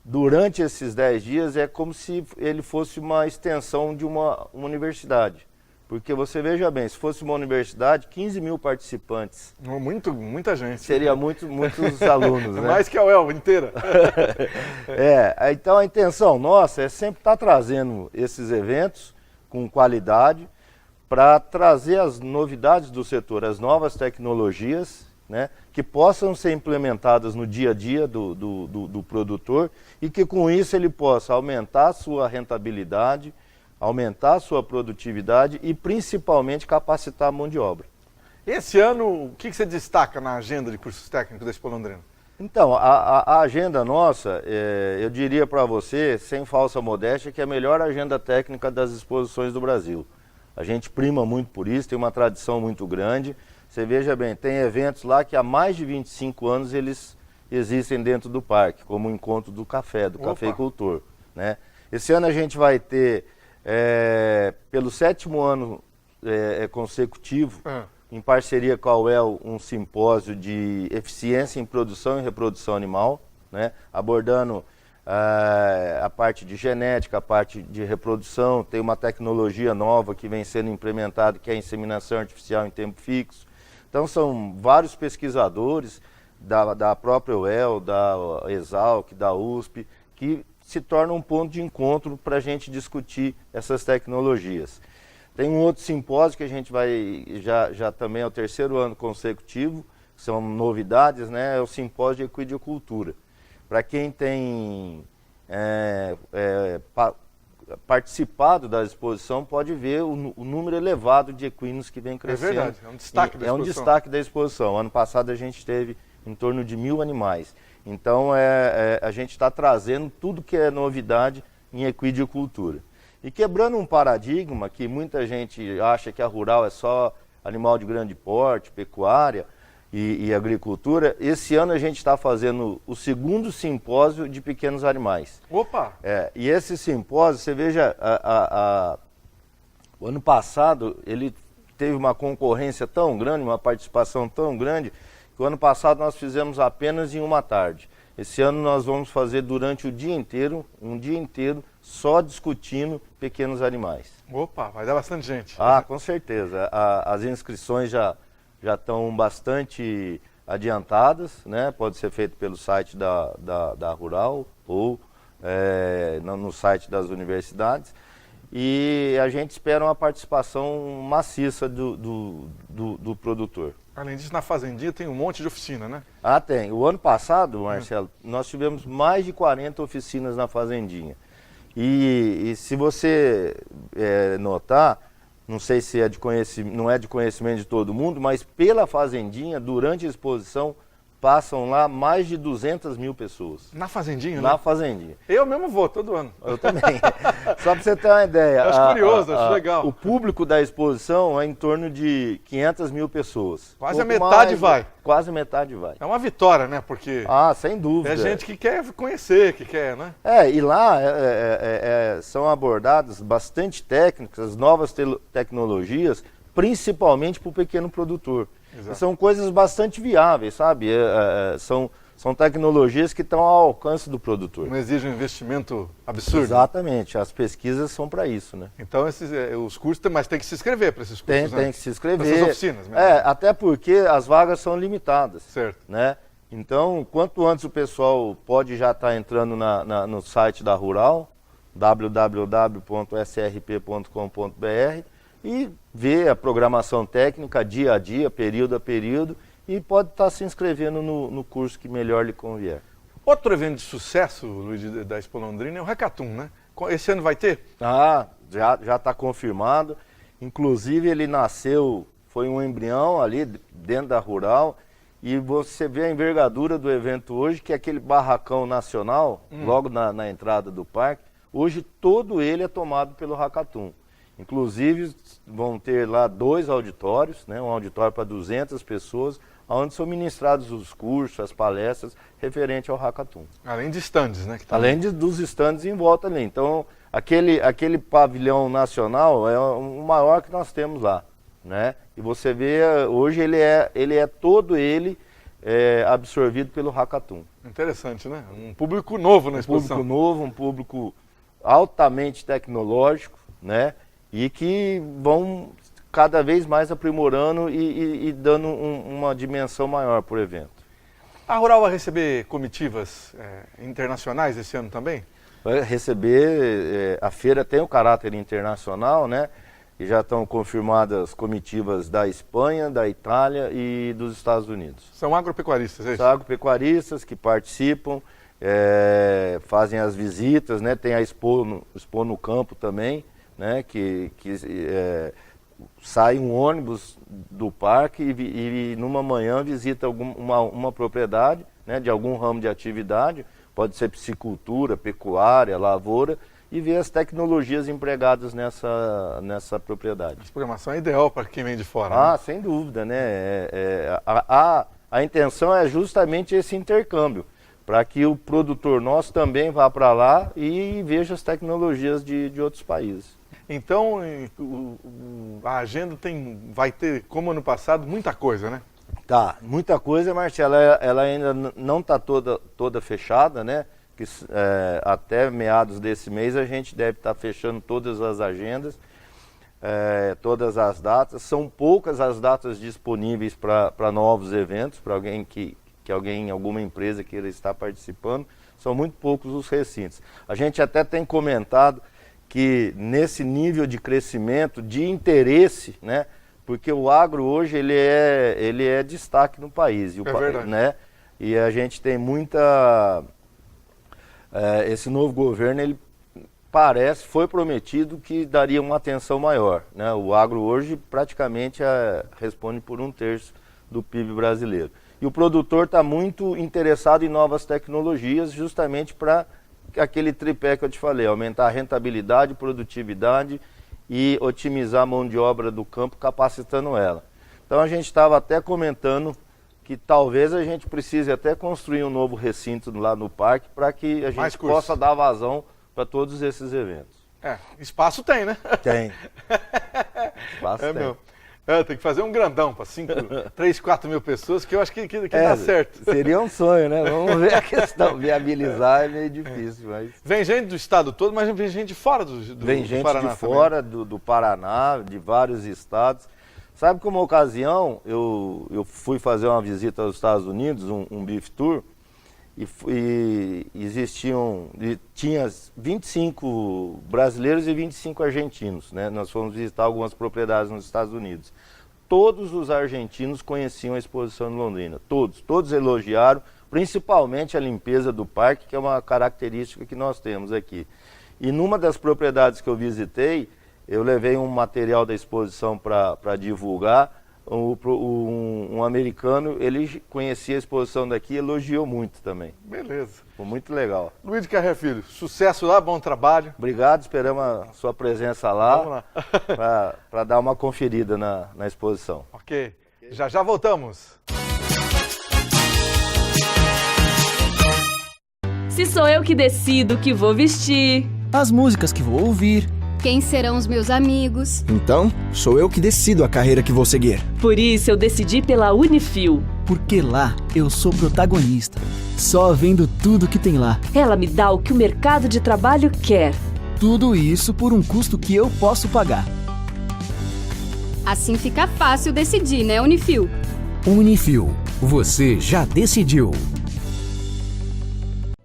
Speaker 15: durante esses 10 dias é como se ele fosse uma extensão de uma universidade. Porque você veja bem, se fosse uma universidade, 15 mil participantes.
Speaker 1: Muita gente.
Speaker 15: Seria muitos alunos, né?
Speaker 1: Mais que a UEL inteira.
Speaker 15: Então a intenção nossa é sempre estar trazendo esses eventos com qualidade para trazer as novidades do setor, as novas tecnologias, né, que possam ser implementadas no dia a dia do produtor e que com isso ele possa aumentar a sua rentabilidade, aumentar a sua produtividade e principalmente capacitar a mão de obra.
Speaker 1: Esse ano, o que você destaca na agenda de cursos técnicos da Expo Londrina?
Speaker 15: Então, a agenda nossa, eu diria para você, sem falsa modéstia, que é a melhor agenda técnica das exposições do Brasil. A gente prima muito por isso, tem uma tradição muito grande. Você veja bem, tem eventos lá que há mais de 25 anos eles existem dentro do parque, como o Encontro do Café, do Cafeicultor, né? Esse ano a gente vai ter, pelo 7º ano consecutivo, em parceria com a UEL, um simpósio de eficiência em produção e reprodução animal, né? Abordando a parte de genética, a parte de reprodução. Tem uma tecnologia nova que vem sendo implementada, que é a inseminação artificial em tempo fixo. Então são vários pesquisadores da própria UEL, da Exalc, da USP, que se tornam um ponto de encontro para a gente discutir essas tecnologias. Tem um outro simpósio que a gente vai, já também é o 3º ano consecutivo, são novidades, né? É o simpósio de equidicultura. Para quem tem participado da exposição, pode ver o número elevado de equinos que vem crescendo.
Speaker 1: É verdade, é um destaque da exposição.
Speaker 15: É um destaque da exposição. Ano passado a gente teve em torno de 1.000 animais. Então a gente está trazendo tudo que é novidade em equidicultura. E quebrando um paradigma que muita gente acha que a rural é só animal de grande porte, pecuária e agricultura. Esse ano a gente está fazendo o segundo simpósio de pequenos animais.
Speaker 1: Opa!
Speaker 15: E esse simpósio, você veja, o ano passado ele teve uma concorrência tão grande, uma participação tão grande, que o ano passado nós fizemos apenas em uma tarde. Esse ano nós vamos fazer durante o dia inteiro, um dia inteiro, só discutindo pequenos animais.
Speaker 1: Opa, vai dar bastante gente.
Speaker 15: Ah, com certeza. As inscrições já estão bastante adiantadas, né? Pode ser feito pelo site da Rural ou no site das universidades. E a gente espera uma participação maciça do produtor.
Speaker 1: Além disso, na Fazendinha tem um monte de oficina, né?
Speaker 15: Ah, tem. O ano passado, Marcelo, nós tivemos mais de 40 oficinas na Fazendinha. E se você notar, não sei se não é de conhecimento de todo mundo, mas pela Fazendinha, durante a exposição, passam lá mais de 200 mil pessoas.
Speaker 1: Na Fazendinha,
Speaker 15: Na
Speaker 1: né?
Speaker 15: Fazendinha.
Speaker 1: Eu mesmo vou, todo ano.
Speaker 15: Eu também. Só para você ter uma ideia.
Speaker 1: Eu acho curioso, acho legal.
Speaker 15: O público da exposição é em torno de 500 mil pessoas.
Speaker 1: Quase a metade vai.
Speaker 15: Quase a metade vai.
Speaker 1: É uma vitória, né? Porque
Speaker 15: sem dúvida.
Speaker 1: é gente que quer conhecer, que quer, né?
Speaker 15: E lá são abordadas bastante técnicas, novas tecnologias, principalmente para o pequeno produtor. São coisas bastante viáveis, sabe? São tecnologias que estão ao alcance do produtor.
Speaker 1: Não exige um investimento absurdo.
Speaker 15: Exatamente, as pesquisas são para isso, né?
Speaker 1: Então os cursos, mas tem que se inscrever para esses cursos,
Speaker 15: Tem que se inscrever.
Speaker 1: Essas oficinas mesmo.
Speaker 15: Até porque as vagas são limitadas.
Speaker 1: Certo.
Speaker 15: Né? Então, quanto antes o pessoal pode já estar entrando no site da Rural, www.srp.com.br, e ver a programação técnica dia a dia, período a período, e pode estar se inscrevendo no curso que melhor lhe convier.
Speaker 1: Outro evento de sucesso, Luiz, da Expo Londrina é o Hackathon, né? Esse ano vai ter?
Speaker 15: Já está confirmado. Inclusive ele nasceu, foi um embrião ali dentro da Rural, e você vê a envergadura do evento hoje, que é aquele barracão nacional, logo na entrada do parque. Hoje todo ele é tomado pelo Hackathon. Inclusive vão ter lá 2 auditórios, né, um auditório para 200 pessoas, onde são ministrados os cursos, as palestras referentes ao Hackathon.
Speaker 1: Além de estandes, né?
Speaker 15: Além dos estandes em volta ali. Então, aquele pavilhão nacional é o maior que nós temos lá, né? E você vê, hoje ele é todo absorvido pelo Hackathon.
Speaker 1: Interessante, né? Um público novo na exposição.
Speaker 15: Um público novo, um público altamente tecnológico, né? E que vão cada vez mais aprimorando e dando uma dimensão maior para o evento.
Speaker 1: A Rural vai receber comitivas internacionais esse ano também?
Speaker 15: Vai receber, a feira tem o caráter internacional, né? E já estão confirmadas comitivas da Espanha, da Itália e dos Estados Unidos.
Speaker 1: São agropecuaristas, é isso?
Speaker 15: São agropecuaristas que participam, fazem as visitas, né? Tem a Expo no Campo também, né? Que sai um ônibus do parque e numa manhã visita uma propriedade, né? De algum ramo de atividade, pode ser piscicultura, pecuária, lavoura, e ver as tecnologias empregadas nessa propriedade.
Speaker 1: Essa programação é ideal para quem vem de fora. Né?
Speaker 15: Sem dúvida, né? A intenção é justamente esse intercâmbio, para que o produtor nosso também vá para lá e veja as tecnologias de outros países.
Speaker 1: Então, a agenda vai ter, como ano passado, muita coisa, né?
Speaker 15: Tá, muita coisa, Marcelo. Ela ainda não está toda fechada, né? Que, até meados desse mês a gente deve estar fechando todas as agendas, todas as datas. São poucas as datas disponíveis para novos eventos, para alguém alguma empresa queira estar participando. São muito poucos os recintos. A gente até tem comentado que nesse nível de crescimento, de interesse, né? Porque o agro hoje ele é destaque no país.
Speaker 1: É verdade.
Speaker 15: Né? E a gente tem muita... esse novo governo, ele foi prometido que daria uma atenção maior, né? O agro hoje praticamente responde por 1/3 do PIB brasileiro. E o produtor está muito interessado em novas tecnologias, justamente para aquele tripé que eu te falei, aumentar a rentabilidade, produtividade e otimizar a mão de obra do campo, capacitando ela. Então a gente estava até comentando que talvez a gente precise até construir um novo recinto lá no parque para que a gente possa dar vazão para todos esses eventos.
Speaker 1: Espaço tem, né?
Speaker 15: Tem. Espaço tem.
Speaker 1: Meu. Tem que fazer um grandão para 3, 4 mil pessoas, que eu acho que dá certo.
Speaker 15: Seria um sonho, né? Vamos ver a questão. Viabilizar é meio difícil. Mas...
Speaker 1: Vem gente do estado todo, mas vem gente de fora do Paraná.
Speaker 15: Vem gente de fora do Paraná, de vários estados. Sabe que uma ocasião eu fui fazer uma visita aos Estados Unidos, um beef tour, e tinha 25 brasileiros e 25 argentinos, né? Nós fomos visitar algumas propriedades nos Estados Unidos. Todos os argentinos conheciam a exposição de Londrina, todos elogiaram, principalmente a limpeza do parque, que é uma característica que nós temos aqui. E numa das propriedades que eu visitei, eu levei um material da exposição para divulgar. Um americano, ele conhecia a exposição daqui e elogiou muito também.
Speaker 1: Beleza.
Speaker 15: Foi muito legal.
Speaker 1: Luiz de Carreira Filho, sucesso lá, bom trabalho.
Speaker 15: Obrigado, esperamos a sua presença lá.
Speaker 1: Vamos lá.
Speaker 15: Para dar uma conferida na exposição.
Speaker 1: Ok. Já voltamos.
Speaker 4: Se sou eu que decido o que vou vestir,
Speaker 5: as músicas que vou ouvir,
Speaker 6: quem serão os meus amigos.
Speaker 5: Então, sou eu que decido a carreira que vou seguir.
Speaker 4: Por isso eu decidi pela Unifil.
Speaker 5: Porque lá eu sou protagonista, só vendo tudo que tem lá.
Speaker 4: Ela me dá o que o mercado de trabalho quer.
Speaker 5: Tudo isso por um custo que eu posso pagar.
Speaker 6: Assim fica fácil decidir, né, Unifil?
Speaker 7: Unifil, você já decidiu.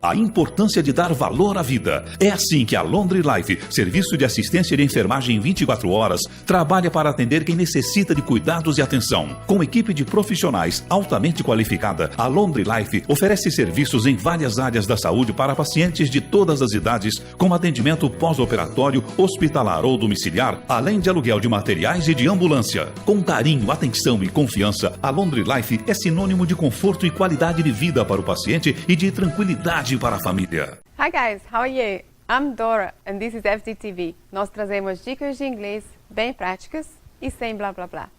Speaker 11: A importância de dar valor à vida. É assim que a Laundry Life, serviço de assistência de enfermagem 24 horas, trabalha para atender quem necessita de cuidados e atenção. Com equipe de profissionais altamente qualificada, a Laundry Life oferece serviços em várias áreas da saúde para pacientes de todas as idades, com atendimento pós-operatório, hospitalar ou domiciliar, além de aluguel de materiais e de ambulância. Com carinho, atenção e confiança, a Laundry Life é sinônimo de conforto e qualidade de vida para o paciente e de tranquilidade para a família.
Speaker 12: Hi guys, how are you? I'm Dora and this is FDTV. Nós trazemos dicas de inglês bem práticas e sem blá blá blá.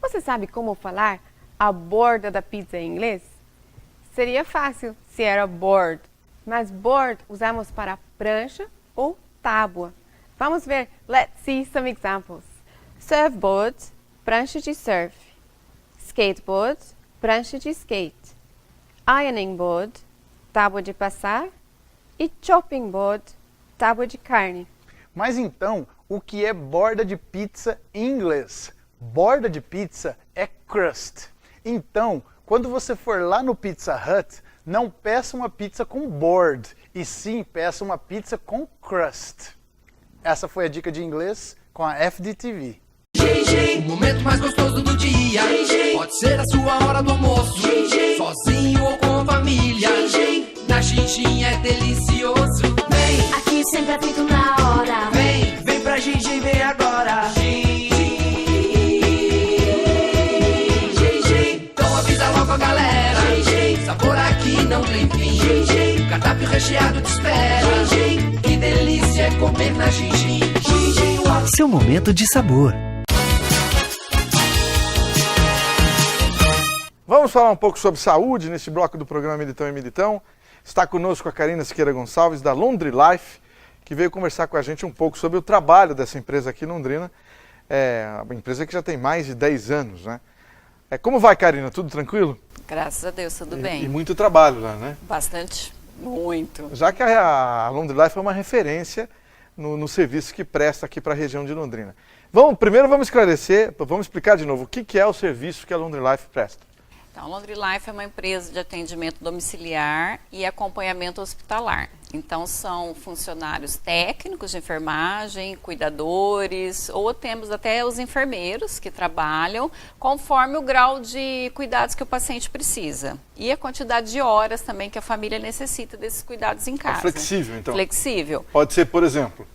Speaker 12: Você sabe como falar a borda da pizza em inglês? Seria fácil se era board, mas board usamos para prancha ou tábua. Vamos ver, let's see some examples. Surfboard, prancha de surf. Skateboard, prancha de skate. Ironing board, tábua de passar, e chopping board, tábua de carne.
Speaker 13: Mas então, o que é borda de pizza em inglês? Borda de pizza é crust. Então, quando você for lá no Pizza Hut, não peça uma pizza com board, e sim peça uma pizza com crust. Essa foi a dica de inglês com a FDTV.
Speaker 8: O momento mais gostoso do dia. Pode ser a sua hora do almoço, sozinho ou com a família. Na Xinxin é delicioso. Vem,
Speaker 9: aqui sempre é feito na hora.
Speaker 8: Vem pra Xinxin, vem agora. Então avisa logo a galera. Sabor aqui não tem fim. O cardápio recheado te espera. Que delícia é comer na Xinxin.
Speaker 7: Seu momento de sabor.
Speaker 1: Vamos falar um pouco sobre saúde nesse bloco do programa Militão e Militão. Está conosco a Karina Siqueira Gonçalves, da Laundry Life, que veio conversar com a gente um pouco sobre o trabalho dessa empresa aqui em Londrina. É uma empresa que já tem mais de 10 anos, né? Como vai, Karina? Tudo tranquilo?
Speaker 16: Graças a Deus, tudo bem.
Speaker 1: E muito trabalho lá, né?
Speaker 16: Bastante, muito.
Speaker 1: Já que a Laundry Life é uma referência no serviço que presta aqui para a região de Londrina. Primeiro vamos esclarecer, vamos explicar de novo o que é o serviço que a Laundry Life presta.
Speaker 16: Então, a Laundry Life é uma empresa de atendimento domiciliar e acompanhamento hospitalar. Então, são funcionários técnicos de enfermagem, cuidadores, ou temos até os enfermeiros que trabalham conforme o grau de cuidados que o paciente precisa. E a quantidade de horas também que a família necessita desses cuidados em casa.
Speaker 1: É flexível, então?
Speaker 16: Flexível.
Speaker 1: Pode ser, por exemplo?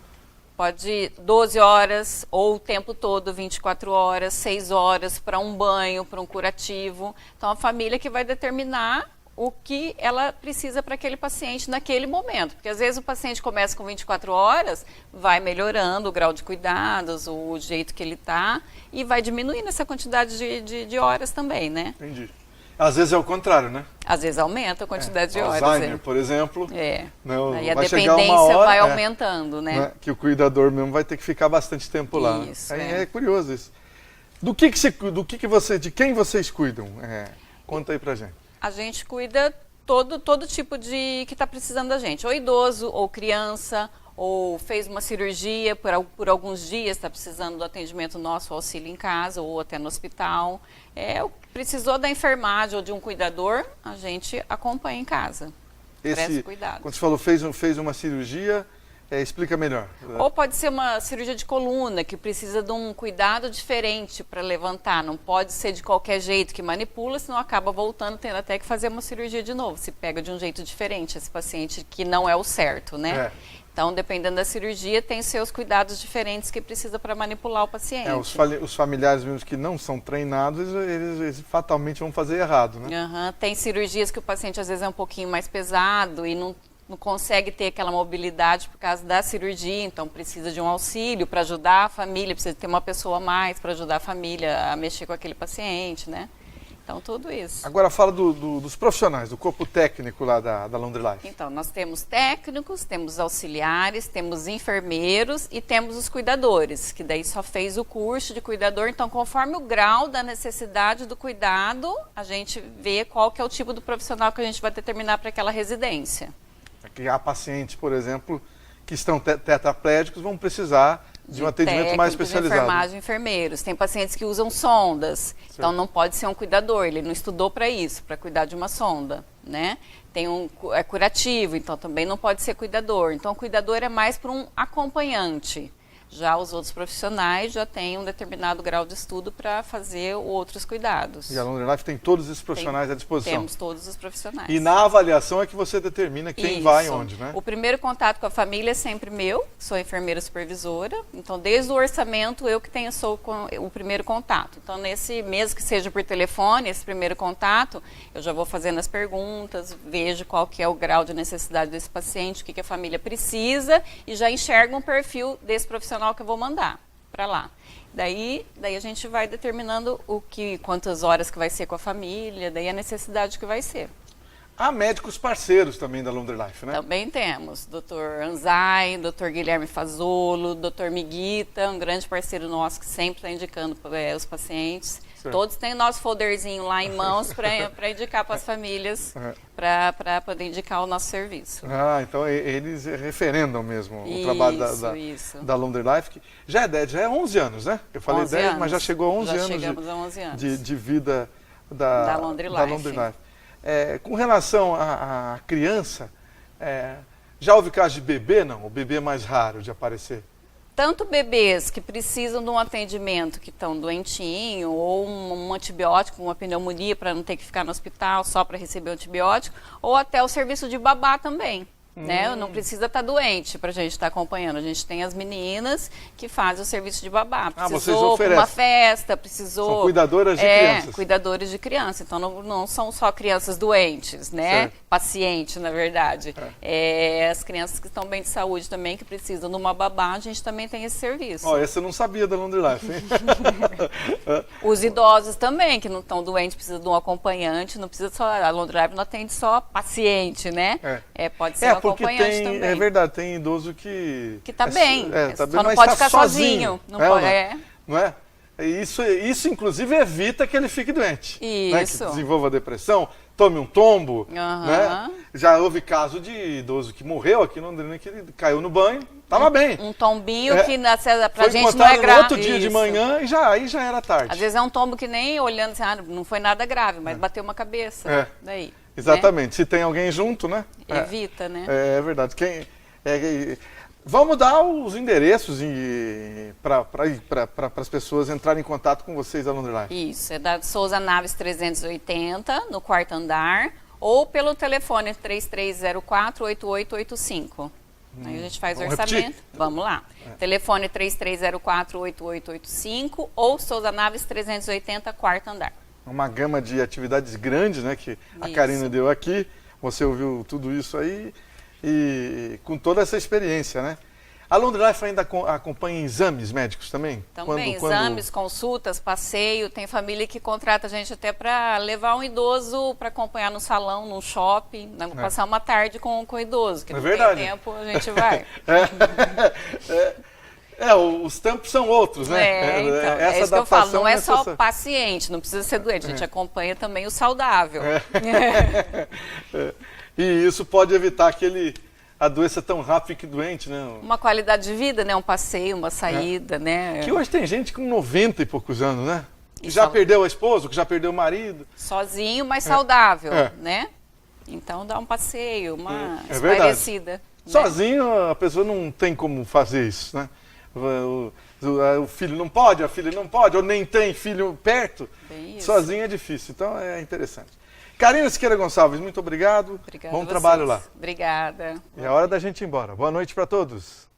Speaker 16: Pode 12 horas ou o tempo todo, 24 horas, 6 horas para um banho, para um curativo. Então, a família que vai determinar o que ela precisa para aquele paciente naquele momento. Porque às vezes o paciente começa com 24 horas, vai melhorando o grau de cuidados, o jeito que ele está, e vai diminuindo essa quantidade de horas também, né?
Speaker 1: Entendi. Às vezes é o contrário, né?
Speaker 16: Às vezes aumenta a quantidade de horas.
Speaker 1: Alzheimer, por exemplo.
Speaker 16: Aí a
Speaker 1: vai
Speaker 16: dependência
Speaker 1: hora,
Speaker 16: vai aumentando, né?
Speaker 1: Que o cuidador mesmo vai ter que ficar bastante tempo lá.
Speaker 16: Isso,
Speaker 1: É curioso isso. De quem vocês cuidam? Conta aí pra gente.
Speaker 16: A gente cuida todo tipo de que está precisando da gente. Ou idoso, ou criança, ou fez uma cirurgia por alguns dias, está precisando do atendimento nosso, auxílio em casa, ou até no hospital. Precisou da enfermagem ou de um cuidador, a gente acompanha em casa. Presta cuidado.
Speaker 1: Quando você falou fez uma cirurgia, explica melhor.
Speaker 16: Ou pode ser uma cirurgia de coluna, que precisa de um cuidado diferente para levantar. Não pode ser de qualquer jeito que manipula, senão acaba voltando, tendo até que fazer uma cirurgia de novo. Se pega de um jeito diferente esse paciente, que não é o certo, né? Então, dependendo da cirurgia, tem seus cuidados diferentes que precisa para manipular o paciente.
Speaker 1: Os familiares mesmo que não são treinados, eles fatalmente vão fazer errado, né?
Speaker 16: Tem cirurgias que o paciente às vezes é um pouquinho mais pesado e não consegue ter aquela mobilidade por causa da cirurgia, então precisa de um auxílio para ajudar a família, precisa ter uma pessoa a mais para ajudar a família a mexer com aquele paciente, né? Então, tudo isso.
Speaker 1: Agora fala dos profissionais, do corpo técnico lá da Laundry Life.
Speaker 16: Então, nós temos técnicos, temos auxiliares, temos enfermeiros e temos os cuidadores, que daí só fez o curso de cuidador. Então, conforme o grau da necessidade do cuidado, a gente vê qual que é o tipo do profissional que a gente vai determinar para aquela residência.
Speaker 1: Aqui há pacientes, por exemplo, que estão tetraplégicos, vão precisar de um atendimento mais especializado.
Speaker 16: Enfermagem, enfermeiros. Tem pacientes que usam sondas, então não pode ser um cuidador, ele não estudou para isso, para cuidar de uma sonda, né? É curativo, então também não pode ser cuidador. Então o cuidador é mais para um acompanhante. Já os outros profissionais já têm um determinado grau de estudo para fazer outros cuidados.
Speaker 1: E a Laundry Life tem todos esses profissionais à disposição?
Speaker 16: Temos todos os profissionais.
Speaker 1: E na avaliação é que você determina quem vai e onde, né?
Speaker 16: O primeiro contato com a família é sempre meu, sou enfermeira supervisora, então desde o orçamento eu que sou com o primeiro contato. Então mesmo que seja por telefone, esse primeiro contato, eu já vou fazendo as perguntas, vejo qual que é o grau de necessidade desse paciente, o que a família precisa e já enxergo um perfil desse profissional que eu vou mandar para lá. Daí a gente vai determinando quantas horas que vai ser com a família, daí a necessidade que vai ser.
Speaker 1: Há médicos parceiros também da Laundry Life, né?
Speaker 16: Também temos. Dr. Anzai, Dr. Guilherme Fazolo, Dr. Miguita, um grande parceiro nosso que sempre está indicando os pacientes. Certo. Todos têm o nosso folderzinho lá em mãos para indicar para as famílias, para poder indicar o nosso serviço.
Speaker 1: Então eles referendam mesmo o trabalho da Laundry Life, que já é 11 anos, né? Eu falei 10, anos, mas já chegou a 11 anos,
Speaker 16: chegamos a 11 anos
Speaker 1: de vida da Laundry Life. Com relação à criança, já houve caso de bebê, não? O bebê é mais raro de aparecer?
Speaker 16: Tanto bebês que precisam de um atendimento que estão doentinho, ou um antibiótico, uma pneumonia para não ter que ficar no hospital só para receber o antibiótico, ou até o serviço de babá também. Né? Não precisa estar doente para a gente estar acompanhando. A gente tem as meninas que fazem o serviço de babá. Precisou para uma festa, precisou...
Speaker 1: São cuidadoras de crianças.
Speaker 16: Cuidadores de criança. Então não são só crianças doentes, né? Certo. Paciente, na verdade. As crianças que estão bem de saúde também, que precisam de uma babá, a gente também tem esse serviço.
Speaker 1: Essa eu não sabia da Laundry Life, hein?
Speaker 16: Os idosos também, que não estão doentes, precisam de um acompanhante. Não precisa só... A Laundry Life não atende só paciente, né? Pode ser
Speaker 1: porque é verdade, tem idoso que
Speaker 16: está bem,
Speaker 1: tá
Speaker 16: só não pode ficar sozinho. Não pode,
Speaker 1: não é? Isso, inclusive, evita que ele fique doente.
Speaker 16: Isso.
Speaker 1: Né? Que desenvolva depressão, tome um tombo. Né? Já houve caso de idoso que morreu aqui no Londrina, que ele caiu no banho, estava bem.
Speaker 16: Um tombinho que pra gente não é grave.
Speaker 1: Foi no outro dia de manhã e aí já era tarde.
Speaker 16: Às vezes é um tombo que nem olhando assim, não foi nada grave, mas bateu uma cabeça. Daí.
Speaker 1: Exatamente. Se tem alguém junto, né?
Speaker 16: Evita, né?
Speaker 1: É verdade. Vamos dar os endereços para as pessoas entrarem em contato com vocês da Laundry Life.
Speaker 16: Isso, é da Souza Naves 380, no 4º andar, ou pelo telefone 3304-8885. Aí a gente faz o orçamento.
Speaker 1: Repetir?
Speaker 16: Vamos lá. Telefone 3304-8885 ou Souza Naves 380, 4º andar.
Speaker 1: uma gama de atividades grandes, né, que a Karina deu aqui. Você ouviu tudo isso aí e com toda essa experiência, né? A Laundry Life ainda acompanha exames médicos também?
Speaker 16: Também, exames, consultas, passeio. Tem família que contrata a gente até para levar um idoso para acompanhar no salão, no shopping, né? Passar uma tarde com o idoso, que não tem tempo, a gente vai.
Speaker 1: Os tempos são outros, né?
Speaker 16: Então,
Speaker 1: essa
Speaker 16: isso que eu falo, não é só
Speaker 1: necessária.
Speaker 16: paciente, não precisa ser doente, a gente acompanha também o saudável.
Speaker 1: E isso pode evitar que a doença tão rápido fique doente, né?
Speaker 16: Uma qualidade de vida, né? Um passeio, uma saída, né?
Speaker 1: Que hoje tem gente com 90 e poucos anos, né? Que já perdeu a esposa, que já perdeu o marido.
Speaker 16: Sozinho, mas saudável, né? Então dá um passeio, uma espairecida.
Speaker 1: Né? Sozinho a pessoa não tem como fazer isso, né? O filho não pode, a filha não pode, ou nem tem filho perto. Sozinho é difícil, então é interessante. Karina Siqueira Gonçalves, muito obrigado.
Speaker 16: Obrigada.
Speaker 1: Bom trabalho lá.
Speaker 16: Obrigada.
Speaker 1: É hora da gente ir embora. Boa noite para todos.